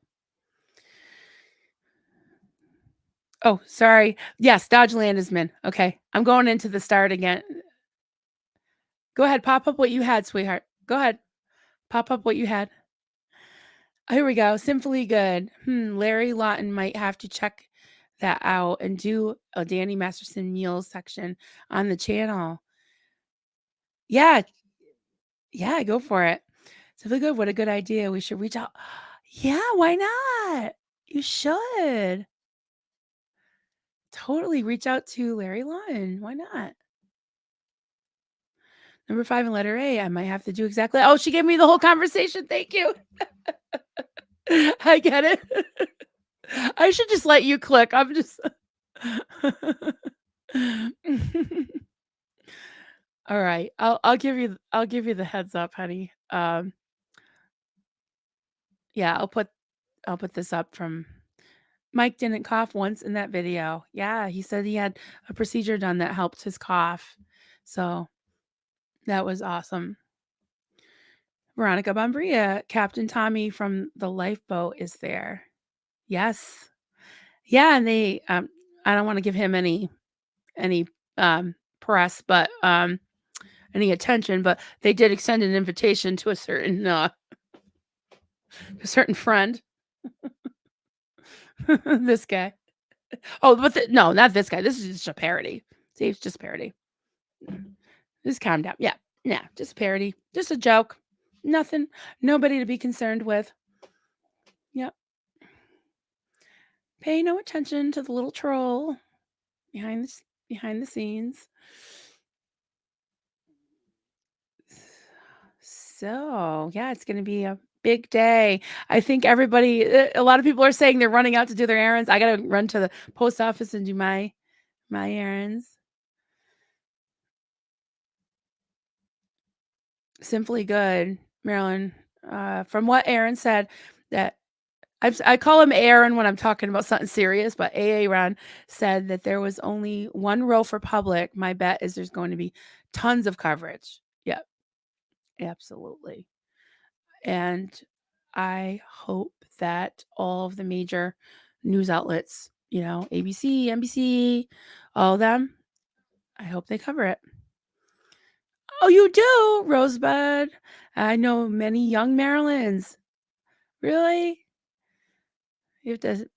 Oh, sorry. Yes, Dodge Landisman. Okay, I'm going into the start again. Go ahead, pop up what you had, sweetheart. Go ahead, pop up what you had. Here we go. Simply good. Larry Lawton might have to check that out and do a Danny Masterson meals section on the channel. Yeah, yeah, go for it. Simply good. What a good idea. We should reach out. Yeah, why not? You should totally reach out to Larry Lawton. Why not? Number 5 and letter A. I might have to do exactly. Oh, she gave me the whole conversation. Thank you. I get it. I should just let you click. I'm just. All right. I'll give you the heads up, honey. Yeah, I'll put this up from Mike didn't cough once in that video. Yeah, he said he had a procedure done that helped his cough. So that was awesome. Veronica Bombria, Captain Tommy from the lifeboat is there. Yes. Yeah, and they I don't want to give him any press, but any attention, but they did extend an invitation to a certain friend. This guy. Oh, but no, not this guy. This is just a parody. See, it's just parody. Just calm down. Yeah. Yeah, just parody. Just a joke. Nothing. Nobody to be concerned with. Yep. Pay no attention to the little troll behind the scenes. So, yeah, it's going to be a big day. I think a lot of people are saying they're running out to do their errands. I got to run to the post office and do my errands. Simply good, Marilyn. From what Aaron said, that I call him Aaron when I'm talking about something serious, but Aaron said that there was only one row for public. My bet is there's going to be tons of coverage. Yep. Absolutely. And I hope that all of the major news outlets, ABC, NBC, all of them, I hope they cover it. Oh, you do, Rosebud. I know many young Marylands. Really? You have to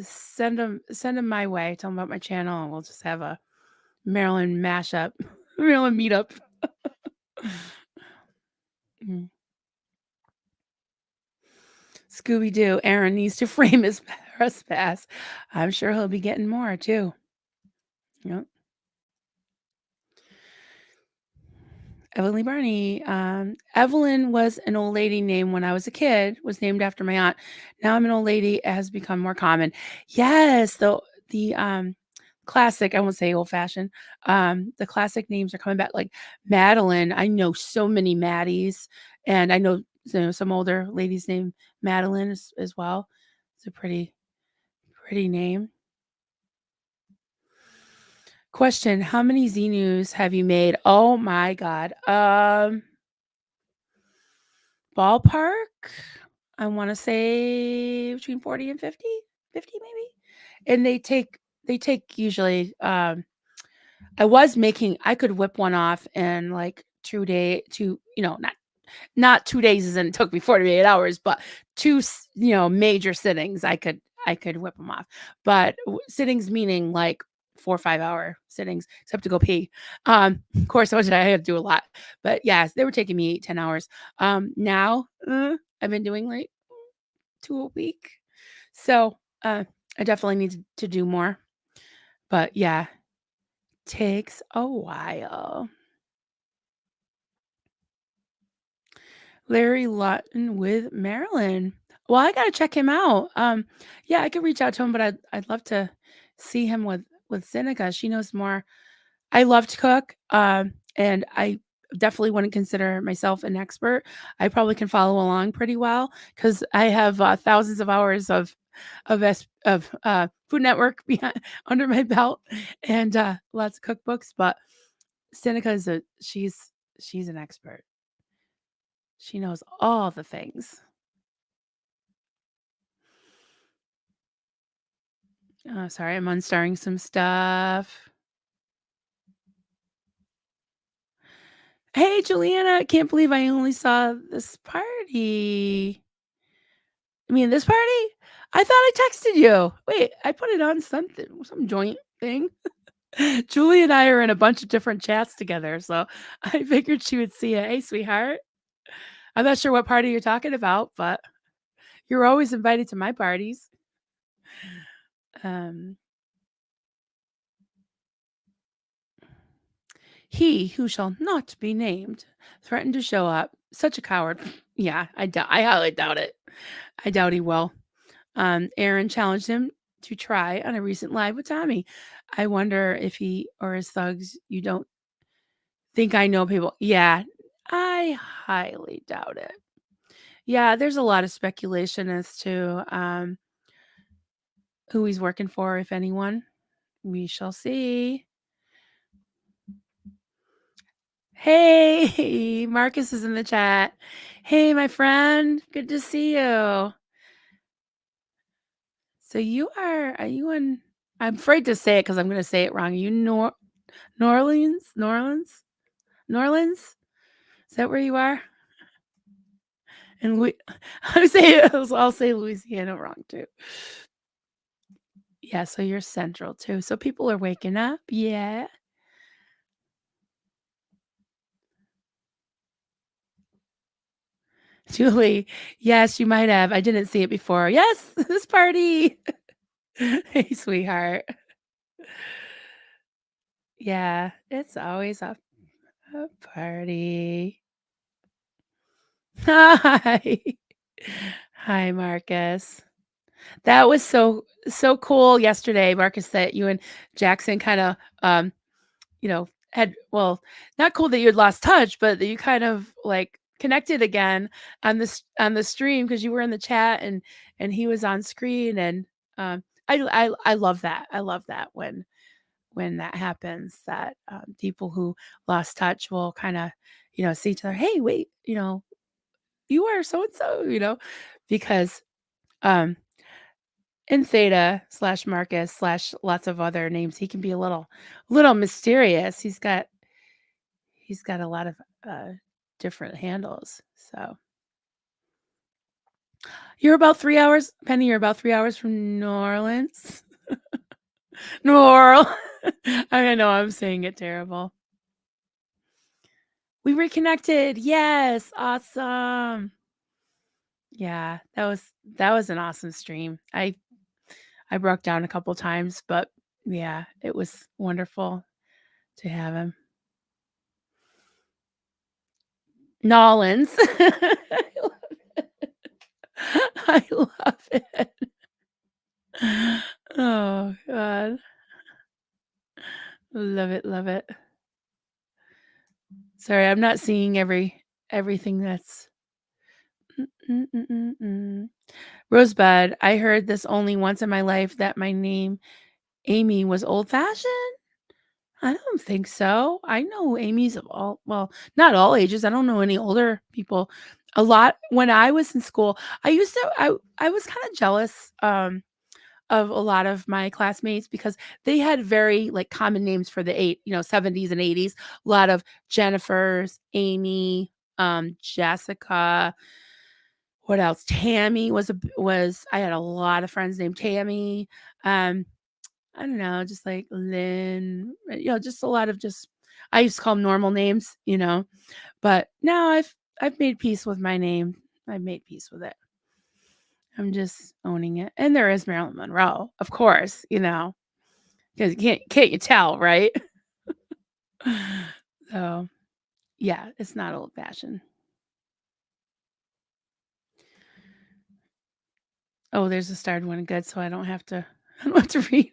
send them my way. Tell them about my channel, and we'll just have a Maryland mashup, Maryland meetup. Mm. Scooby Doo. Aaron needs to frame his trespass. I'm sure he'll be getting more too. Yep. Evelyn Lee Barney. Evelyn was an old lady name when I was a kid, was named after my aunt. Now I'm an old lady. It has become more common. Yes, the classic, I won't say old fashioned. The classic names are coming back like Madeline. I know so many Maddies, and I know, some older ladies named Madeline as well. It's a pretty name. Question: how many Z News have you made? Oh my god. Ballpark, I wanna say between 40 and 50? 50 maybe? And they take usually, I could whip one off in, like, 2 day 2 not 2 days as in it took me 48 hours, but 2 major sittings, I could whip them off. But sittings meaning, like, 4 or 5-hour sittings, except to go pee. Of course, I had to do a lot. But, yes, they were taking me 8, 10 hours. Now, I've been doing, like, 2 a week. So, I definitely need to do more. But, yeah, takes a while. Larry Lawton with Marilyn. Well, I gotta check him out. Yeah, I could reach out to him, but I'd love to see him with Seneca. She knows more. I love to cook, and I definitely wouldn't consider myself an expert. I probably can follow along pretty well because I have thousands of hours of Food Network behind, under my belt, and lots of cookbooks. But Seneca she's an expert. She knows all the things. Sorry, I'm unstarring some stuff. Hey, Juliana, can't believe I only saw this party. I mean, this party? I thought I texted you. Wait, I put it on some joint thing. Julie and I are in a bunch of different chats together, so I figured she would see it. Hey, sweetheart. I'm not sure what party you're talking about, but you're always invited to my parties. Um, he who shall not be named threatened to show up. Such a coward. Yeah, I highly doubt it. I doubt he will. Aaron challenged him to try on a recent live with Tommy. I wonder if he or his thugs, you don't think I know people. Yeah, I highly doubt it. Yeah, there's a lot of speculation as to who he's working for, if anyone. We shall see. Hey, Marcus is in the chat. Hey, my friend. Good to see you. So are you in, I'm afraid to say it because I'm going to say it wrong. Are you New Orleans? New Orleans? New Orleans? Is that where you are? And I'll say Louisiana wrong too. Yeah, so you're central too. So people are waking up. Yeah. Julie, yes, you might have. I didn't see it before. Yes, this party. Hey, sweetheart. Yeah, it's always a party. Hi. Hi, Marcus. That was so cool yesterday, Marcus, that you and Jackson kind of had, well, not cool that you had lost touch, but that you kind of like connected again on the stream because you were in the chat and he was on screen, and I love that. I love that when that happens, that people who lost touch will kind of, see each other. Hey, wait, you are so and so, because um, in Theta slash Marcus slash lots of other names, he can be a little mysterious. He's got a lot of uh, different handles. So you're about 3 hours, Penny. You're about 3 hours from New Orleans. New Orleans. I know I'm saying it terrible. We reconnected. Yes, awesome. Yeah, that was an awesome stream. I broke down a couple times, but yeah, it was wonderful to have him. Nolans. I love it. Oh god. Love it, love it. Sorry, I'm not seeing everything that's Mm. Rosebud, I heard this only once in my life that my name Amy was old-fashioned? I don't think so. I know Amy's of all, well, not all ages. I don't know any older people. A lot when I was in school, I was kind of jealous of a lot of my classmates because they had very like common names for the 70s and 80s. A lot of Jennifers, Amy, Jessica, what else? Tammy was I had a lot of friends named Tammy. Um I don't know, just like Lynn, just a lot of just I used to call them normal names. But now I've made peace with my name. I've made peace with it. I'm just owning it. And there is Marilyn Monroe, of course, because can't you tell, right? So yeah, it's not old fashioned. Oh, there's a starred one. Good, so I don't have to I don't have to read.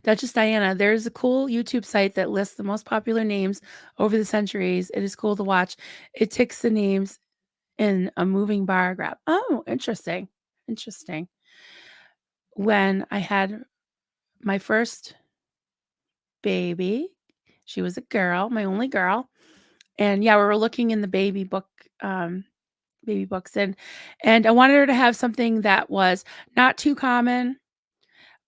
Duchess Diana, there's a cool YouTube site that lists the most popular names over the centuries. It is cool to watch. It ticks the names in a moving bar graph. Oh, interesting. Interesting. When I had my first baby, she was a girl, my only girl. And yeah, we were looking in the baby books and I wanted her to have something that was not too common,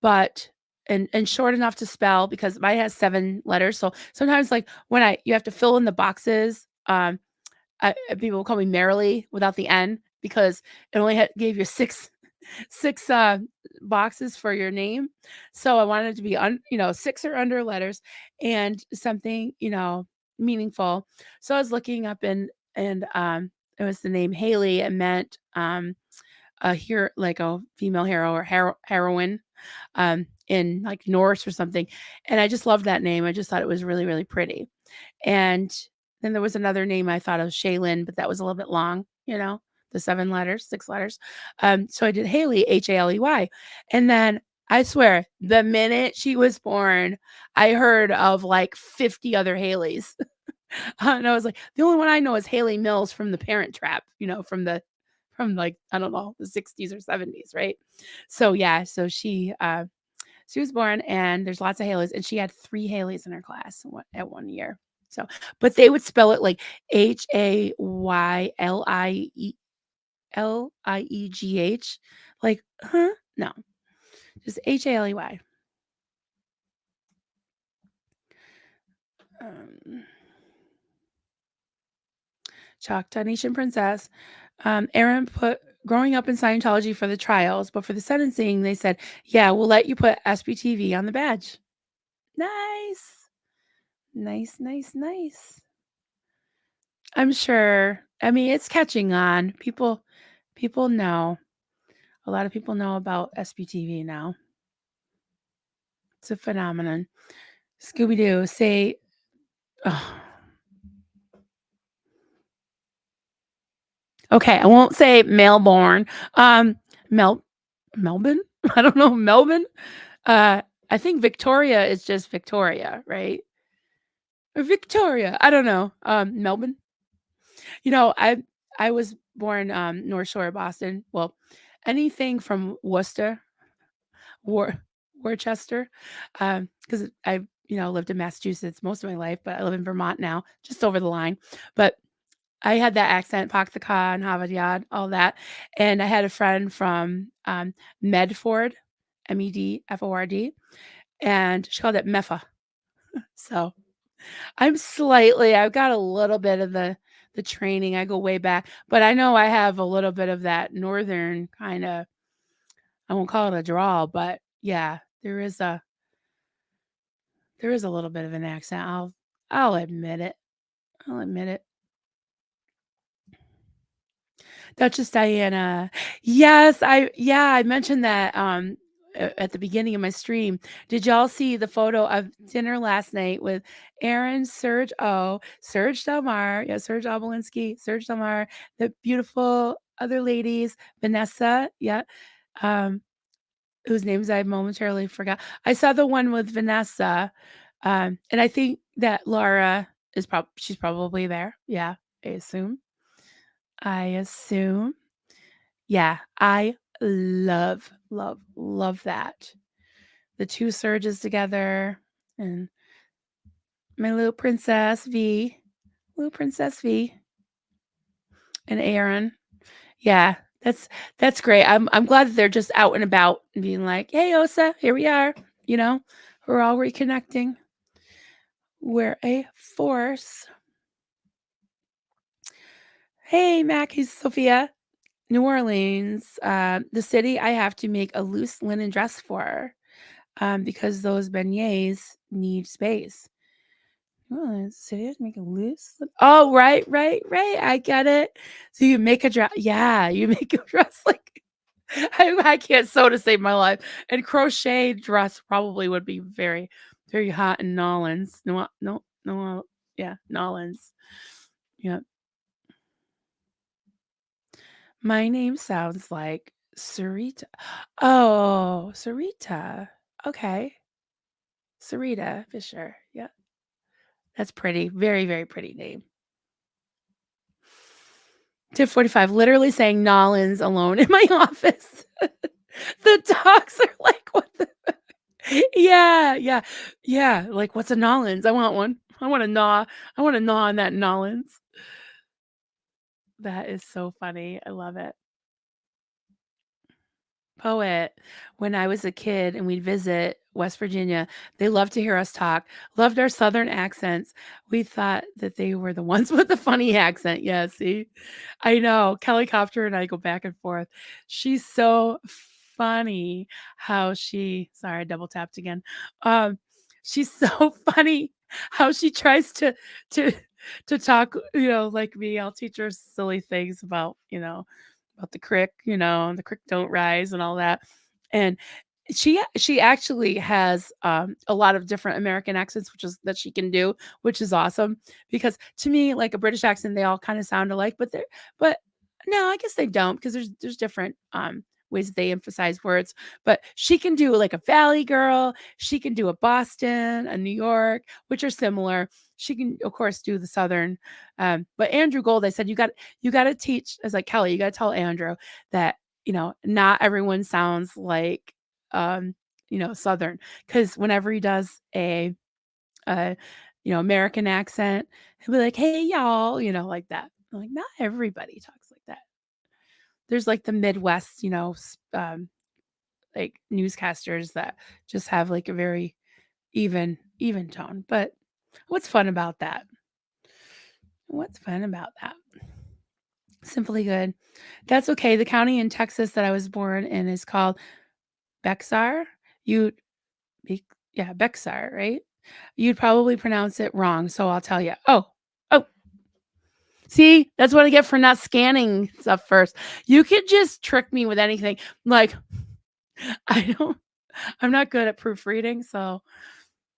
but and short enough to spell because mine has 7 letters. So sometimes like when you have to fill in the boxes, people call me Merrily without the N because it only gave you 6 boxes for your name. So I wanted it to be 6 or under letters and something, meaningful. So I was looking up and it was the name Haley. It meant a hero, like a female hero or heroine in like Norse or something. And I just loved that name. I just thought it was really, really pretty. And then there was another name I thought of, Shaylin, but that was a little bit long, the 7 letters, 6 letters. So I did Haley, Haley. And then I swear, the minute she was born, I heard of like 50 other Haleys. And I was like, the only one I know is Haley Mills from The Parent Trap, from like, I don't know, the 60s or 70s, right? So yeah, so she was born and there's lots of Haleys and she had 3 Haleys in her class at one year. So, but they would spell it like HAYLIEGH. Like, huh? No, just HALEY. Um, Choctaw Nation Princess. Aaron put growing up in Scientology for the trials, but for the sentencing, they said, yeah, we'll let you put SBTV on the badge. Nice. Nice, nice, nice. I'm sure. I mean, it's catching on. People know. A lot of people know about SBTV now. It's a phenomenon. Scooby Doo, say, oh. Okay, I won't say Melbourne. Melbourne? I don't know, Melbourne. I think Victoria is just Victoria, right? Or Victoria. I don't know. Melbourne. I was born North Shore, Boston. Well, anything from Worcester Wor Worcester, because I, lived in Massachusetts most of my life, but I live in Vermont now, just over the line. But I had that accent, "Pak the ka" and "Havad yad," all that, and I had a friend from, Medford, Medford, and she called it Meffa. So, I've got a little bit of the training, I go way back, but I know I have a little bit of that northern kinda, I won't call it a drawl, but yeah, there is a little bit of an accent, I'll admit it. I'll admit it. Duchess Diana. Yes, I mentioned that, at the beginning of my stream. Did y'all see the photo of dinner last night with Aaron, Serge Delmar, yeah, Serge Obolinski, Serge Delmar, the beautiful other ladies, Vanessa, yeah, um, whose names I momentarily forgot. I saw the one with Vanessa, and I think that Laura she's probably there. Yeah, I assume. I assume. Yeah, I love, love, love that. The 2 surges together and my little Princess V, and Aaron. Yeah, that's great. I'm glad that they're just out and about and being like, "Hey, Osa, here we are." You know, we're all reconnecting. We're a force. Hey, Mac, he's Sophia. New Orleans, the city I have to make a loose linen dress for. Because those beignets need space. Oh, so you have to make a loose oh, right, I get it. So you make a dress yeah, you make a dress like I can't sew to save my life, and crochet dress probably would be very, very hot in Nolans. No, yeah, Nolans. Yeah. My name sounds like Sarita. Oh, Sarita. Okay. Sarita Fisher. Yeah. That's pretty. Very, very pretty name. Tip 45, literally saying Nollins alone in my office. The dogs are like, "What the" Yeah, yeah, yeah, like, "What's a Nollins? I want one. I wanna gnaw on that Nollins." That is so funny. I love it. Poet. When I was a kid and we'd visit West Virginia, they loved to hear us talk, loved our Southern accents. We thought that they were the ones with the funny accent. Yeah, see? I know. Kelly Copter and I go back and forth. She's so funny how sorry, I double tapped again. She's so funny how she tries to to talk, like me. I'll teach her silly things about the crick, the crick don't rise and all that. And she actually has a lot of different American accents, which is that she can do, which is awesome. Because to me, like a British accent, they all kind of sound alike, but no, I guess they don't because there's different ways that they emphasize words. But she can do like a Valley girl, she can do a Boston, a New York, which are similar. She can, of course, do the Southern. But Andrew Gold, I said, you got to teach. I was like, Kelly, you got to tell Andrew that not everyone sounds like Southern, because whenever he does a American accent, he'll be like, "Hey, y'all," like that. I'm like, not everybody talks like that. There's like the Midwest, like newscasters that just have like a very even tone. But what's fun about that? What's fun about that? Simply good. That's okay. The county in Texas that I was born in is called Bexar. You Bec yeah, Bexar, right? You'd probably pronounce it wrong, so I'll tell you. Oh, see? That's what I get for not scanning stuff first. You could just trick me with anything. Like, I don't I'm not good at proofreading, so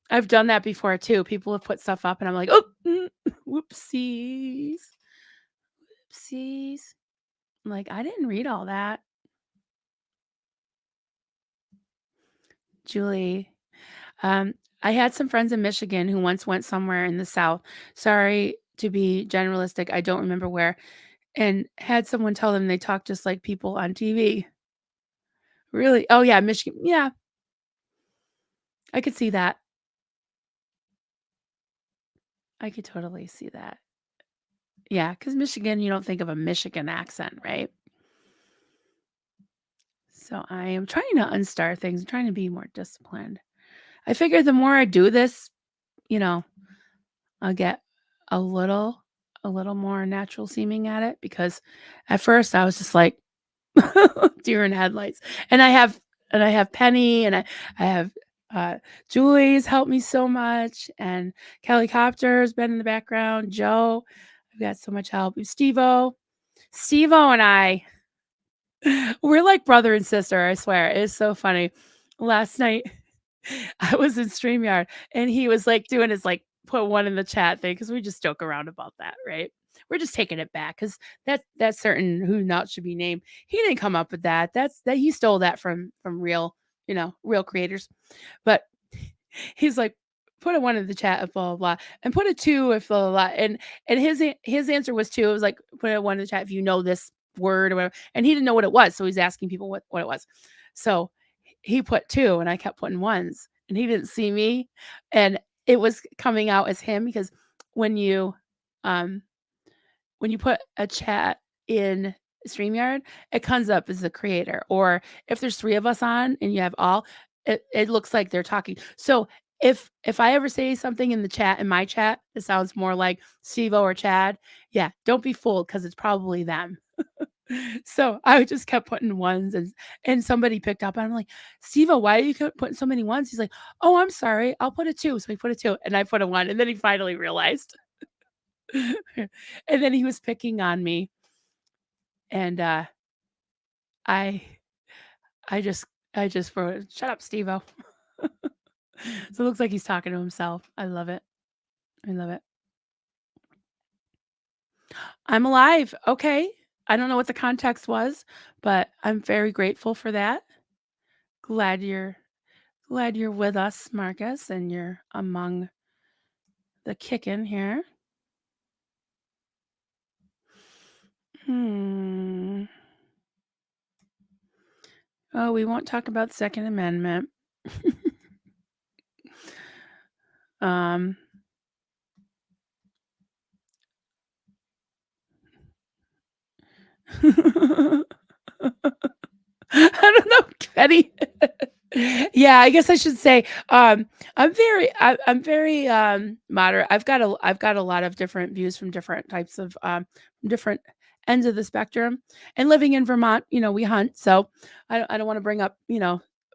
I've done that before too. People have put stuff up and I'm like, "Oh, whoopsies, whoopsies." I'm like, "I didn't read all that." Julie, Um, I had some friends in Michigan who once went somewhere in the South. Sorry to be generalistic, I don't remember where, and had someone tell them they talk just like people on TV. Really? Oh, yeah, Michigan. Yeah. I could see that. I could totally see that. Yeah, because Michigan, you don't think of a Michigan accent, right? So I am trying to unstar things, I'm trying to be more disciplined. I figure the more I do this, you know, I'll get a little a little more natural seeming at it because at first I was just like deer in headlights. And I have Penny and I have uh Julie's helped me so much and Kelly Copter's been in the background. Joe, I've got so much help. Steve-O. Steve-O and I we're like brother and sister, I swear. It's so funny. Last night I was in StreamYard and he was like doing his like put one in the chat thing because we just joke around about that, right? We're just taking it back because that's certain who not should be named. He didn't come up with that. That's that he stole that from real, real creators. But he's like, put a one in the chat if blah blah blah, and put a two if blah blah blah. And his answer was two. It was like put a one in the chat if you know this word or whatever. And he didn't know what it was, so he's asking people what it was. So he put two, and I kept putting ones, and he didn't see me, and it was coming out as him because when you um when you put a chat in StreamYard, it comes up as the creator. Or if there's 3 of us on and you have all, it looks like they're talking. So if I ever say something in the chat, in my chat, that sounds more like Steve-O or Chad, yeah, don't be fooled because it's probably them. So I just kept putting ones and somebody picked up. And I'm like, Steve-O, why are you putting so many ones? He's like, oh, I'm sorry. I'll put a two. So he put a two and I put a one. And then he finally realized. And then he was picking on me, and, I I just wrote, "Shut up, Steve-O." So it looks like he's talking to himself. I love it. I love it. I'm alive. Okay. I don't know what the context was, but I'm very grateful for that. Glad you're glad you're with us, Marcus, and you're among the kicking here. Hmm. Oh, we won't talk about Second Amendment. Um I don't know, Betty. Yeah, I guess I should say, I'm very, moderate. I've got a lot of different views from different types of, different ends of the spectrum, and living in Vermont, we hunt, so I don't wanna bring up,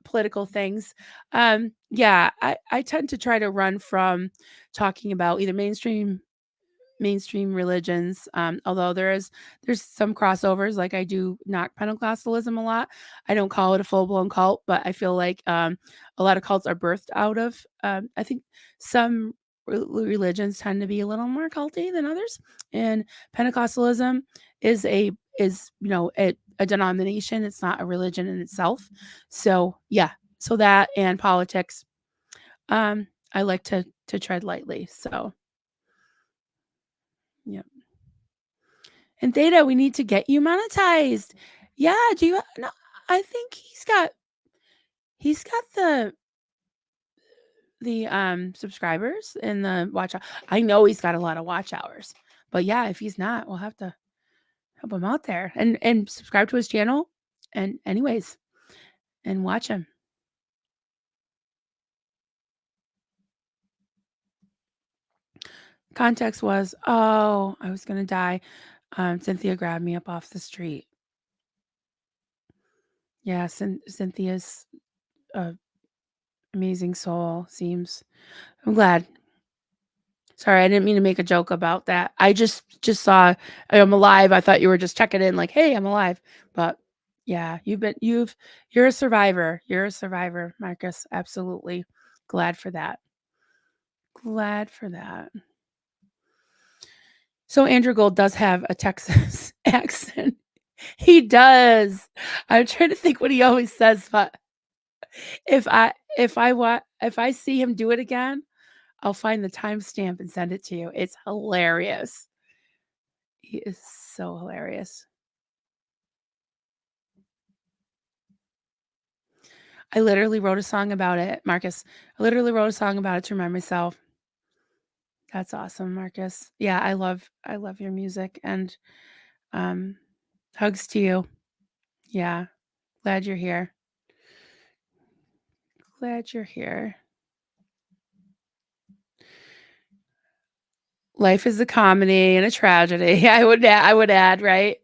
political things. Yeah, I tend to try to run from talking about either mainstream religions, although there's some crossovers, like I do knock Pentecostalism a lot. I don't call it a full-blown cult, but I feel like, a lot of cults are birthed out of, I think some religions tend to be a little more culty than others, and Pentecostalism is a denomination, it's not a religion in itself. So, yeah, so that and politics, I like to tread lightly, so, yeah. And Theta, we need to get you monetized. Yeah, do you no, I think he's got the subscribers and the I know he's got a lot of watch hours. But yeah, if he's not, we'll have to help him out there and subscribe to his channel and anyways and watch him. Context was, "Oh, I was gonna die. Cynthia grabbed me up off the street." Yeah, Cynthia's a amazing soul, seems. I'm glad. Sorry, I didn't mean to make a joke about that. I just saw I'm alive. I thought you were just checking in like, "Hey, I'm alive." But yeah, you're a survivor. You're a survivor, Marcus. Absolutely. Glad for that. Glad for that. So Andrew Gold does have a Texas accent. He does. I'm trying to think what he always says, but if I see him do it again, I'll find the timestamp and send it to you. It's hilarious. He is so hilarious. I literally wrote a song about it, Marcus. I literally wrote a song about it to remind myself. That's awesome, Marcus. Yeah, I love your music and um hugs to you. Yeah, glad you're here. Glad you're here. Life is a comedy and a tragedy. I would add, right?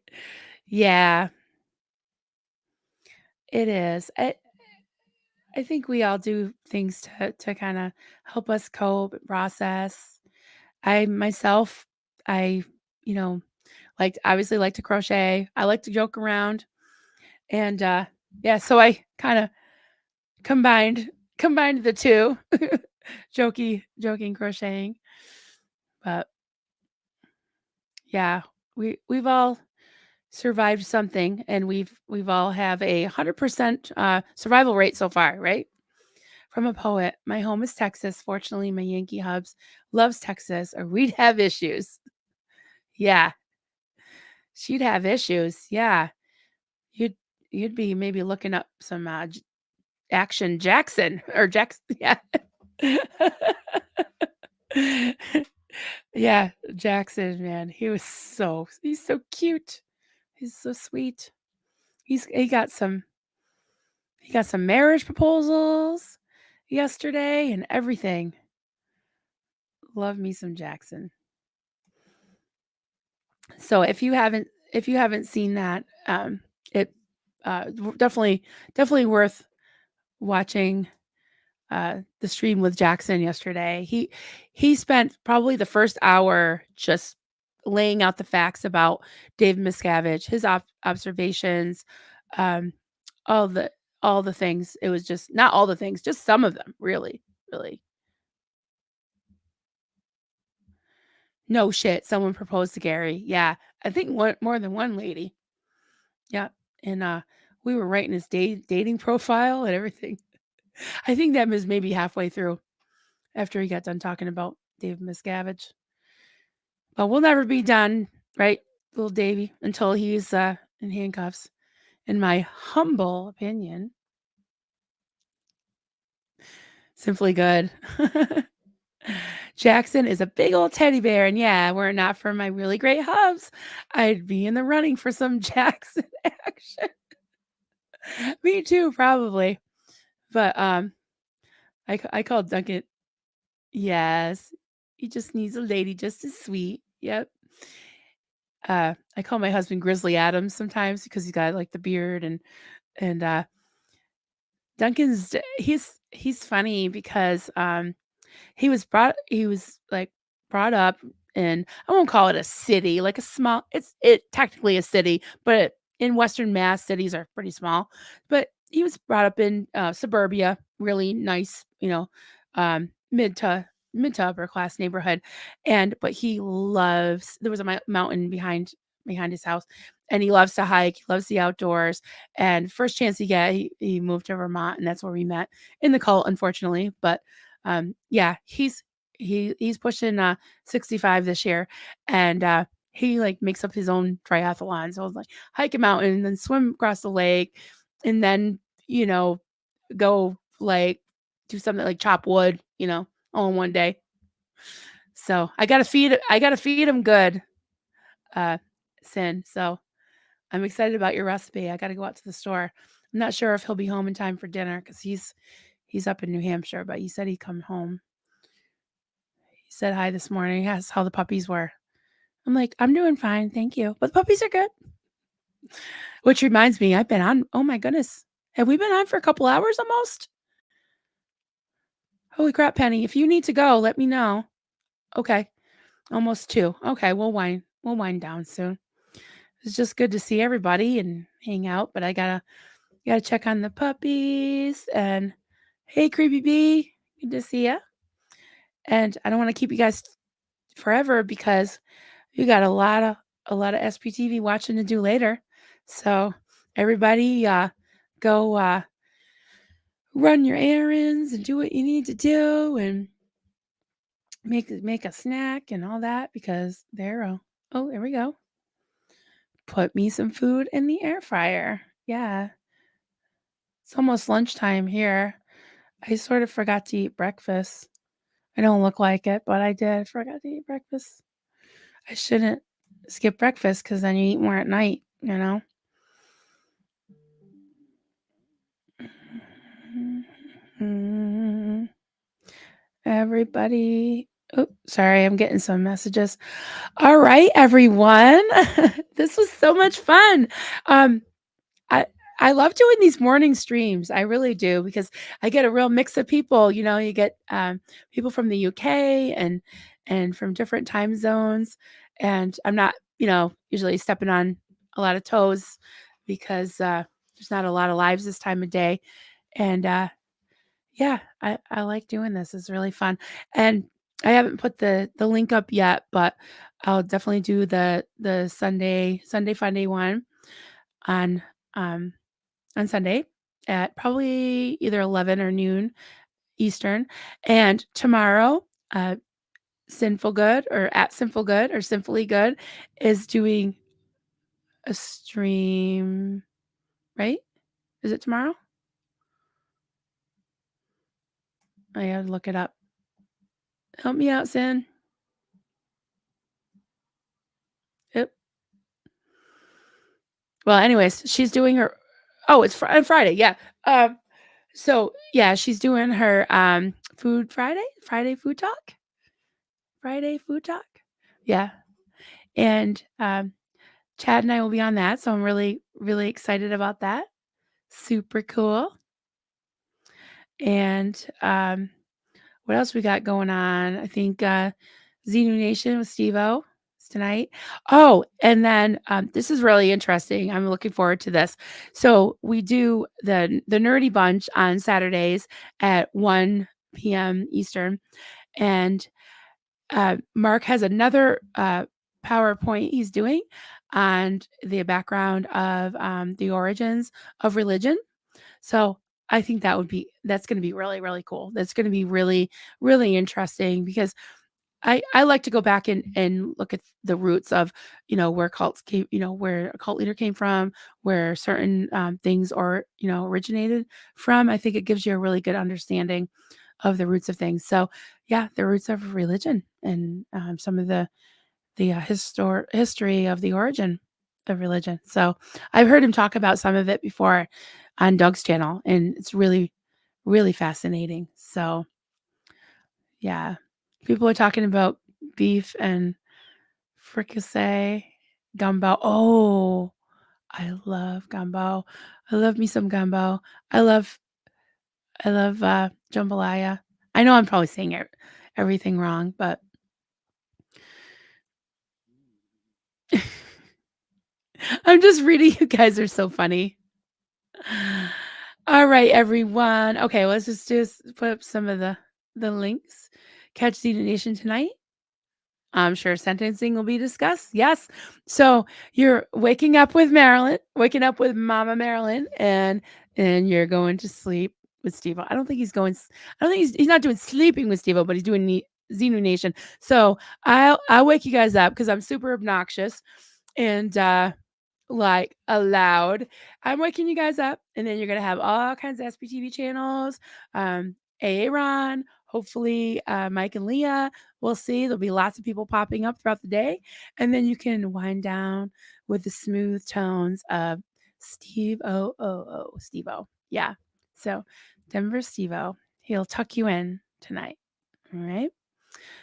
Yeah, it is. I think we all do things to kind of help us cope and process. I myself, I, you know, obviously like to crochet. I like to joke around. And yeah, so I kind of combined the two. Joking, crocheting. But yeah, we've all survived something and we've all have a 100% survival rate so far, right? From a poet. My home is Texas. Fortunately, my Yankee hubs loves Texas, or we'd have issues. Yeah, she'd have issues. Yeah, you'd you'd be maybe looking up some Action Jackson or Jackson. Yeah, yeah, Jackson. Man, he's so cute. He's so sweet. He got some marriage proposals yesterday and everything. Love me some Jackson. So if you haven't seen that, it definitely worth watching the stream with Jackson yesterday. He spent probably the first hour just laying out the facts about David Miscavige, his observations, um, all the all the things. It was just not all the things, just some of them, really, really. No shit, someone proposed to Gary. Yeah, I think one more than one lady. Yeah, and we were writing his dating profile and everything. I think that was maybe halfway through after he got done talking about David Miscavige. But we'll never be done, right, little Davy, until he's in handcuffs. In my humble opinion, simply good. Jackson is a big old teddy bear, and yeah, were it not for my really great hubs, I'd be in the running for some Jackson action. Me too, probably. But I called Duncan. Yes, he just needs a lady just as sweet. Yep. I call my husband Grizzly Adams sometimes because he's got like the beard and Duncan's he's funny because he was brought up in, I won't call it a city, like a small, it technically a city, but in Western Mass, cities are pretty small. But he was brought up in suburbia, really nice, mid to upper class neighborhood. But he loves, there was a mountain behind his house, and he loves to hike, he loves the outdoors. And first chance he get, he moved to Vermont, and that's where we met in the cult, unfortunately. But yeah, he's pushing 65 this year, and he like makes up his own triathlon. So like hike a mountain and then swim across the lake, and then you know go like do something like chop wood, all in one day. So I gotta feed him good, uh Sin. So I'm excited about your recipe. I gotta go out to the store. I'm not sure if he'll be home in time for dinner because he's up in New Hampshire, but he said he'd come home. He said hi this morning. He asked how the puppies were. I'm like, I'm doing fine, thank you. But the puppies are good. Which reminds me, I've been on, oh my goodness. Have we been on for a couple hours almost? Holy crap, Penny. If you need to go, let me know. Okay. Almost two. Okay, we'll wind down soon. It's just good to see everybody and hang out, but I gotta check on the puppies. And hey, Creepy Bee, good to see ya. And I don't want to keep you guys forever because we got a lot of SPTV watching to do later. So everybody, go run your errands and do what you need to do and make a snack and all that because there we go. Put me some food in the air fryer. Yeah, It's almost lunchtime here. I sort of forgot to eat breakfast. I don't look like it, but I did. Forgot to eat breakfast. I shouldn't skip breakfast because then you eat more at night, you know? Mm, everybody. Oh, sorry, I'm getting some messages. All right, everyone. This was so much fun. Um, I I love doing these morning streams. I really do because I get a real mix of people. You know, you get people from the UK and from different time zones, and I'm not, usually stepping on a lot of toes because there's not a lot of lives this time of day. And yeah, I like doing this. It's really fun, and I haven't put the link up yet, but I'll definitely do the Sunday Funday one on um on Sunday at probably either 11 or noon Eastern. And tomorrow, Sinful Good or at Sinful Good or Sinfully Good is doing a stream, right? Is it tomorrow? I gotta look it up. Help me out, Sin. Yep. Well, anyways, she's doing her. Oh, it's on Friday. Yeah. Um. So yeah, she's doing her food Friday food talk. Friday food talk. Yeah. And Chad and I will be on that, so I'm really, really excited about that. Super cool. And what else we got going on? I think Xenu Nation with Steve-O is tonight. Oh, and then this is really interesting. I'm looking forward to this. So we do the Nerdy Bunch on Saturdays at 1 p.m. Eastern, and Mark has another PowerPoint he's doing on the background of the origins of religion. So I think that's going to be really, really cool. That's going to be really, really interesting because I like to go back and look at the roots of, where cults came, where a cult leader came from, where certain things are, originated from. I think it gives you a really good understanding of the roots of things. So yeah, the roots of religion and some of the history of the origin of religion. So I've heard him talk about some of it before on Doug's channel, and it's really, really fascinating. So yeah, people are talking about beef and fricassee, gumbo. Oh, I love gumbo. I love me some gumbo. I love jambalaya. I know I'm probably saying everything wrong, but I'm just reading. You guys are so funny. All right, everyone. Okay, let's just put up some of the links. Catch the Nation tonight. I'm sure sentencing will be discussed. Yes. So you're waking up with Marilyn, waking up with Mama Marilyn, and you're going to sleep with Steve. I don't think he's going. I don't think he's not doing sleeping with Steve, but he's doing Xenu Nation. So I'll wake you guys up because I'm super obnoxious, and like aloud. I'm waking you guys up, and then you're gonna have all kinds of SPTV channels, Aaron, hopefully Mike and Leah. We'll see. There'll be lots of people popping up throughout the day, and then you can wind down with the smooth tones of Steve O. Yeah. So Denver Steve O. He'll tuck you in tonight. All right.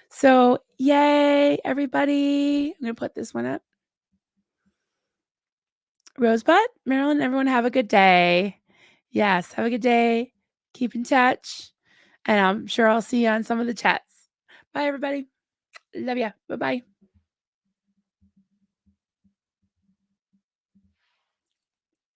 So yay, everybody! I'm gonna put this one up. Rosebud, Marilyn, everyone have a good day. Yes, have a good day. Keep in touch. And I'm sure I'll see you on some of the chats. Bye, everybody. Love ya. Bye bye.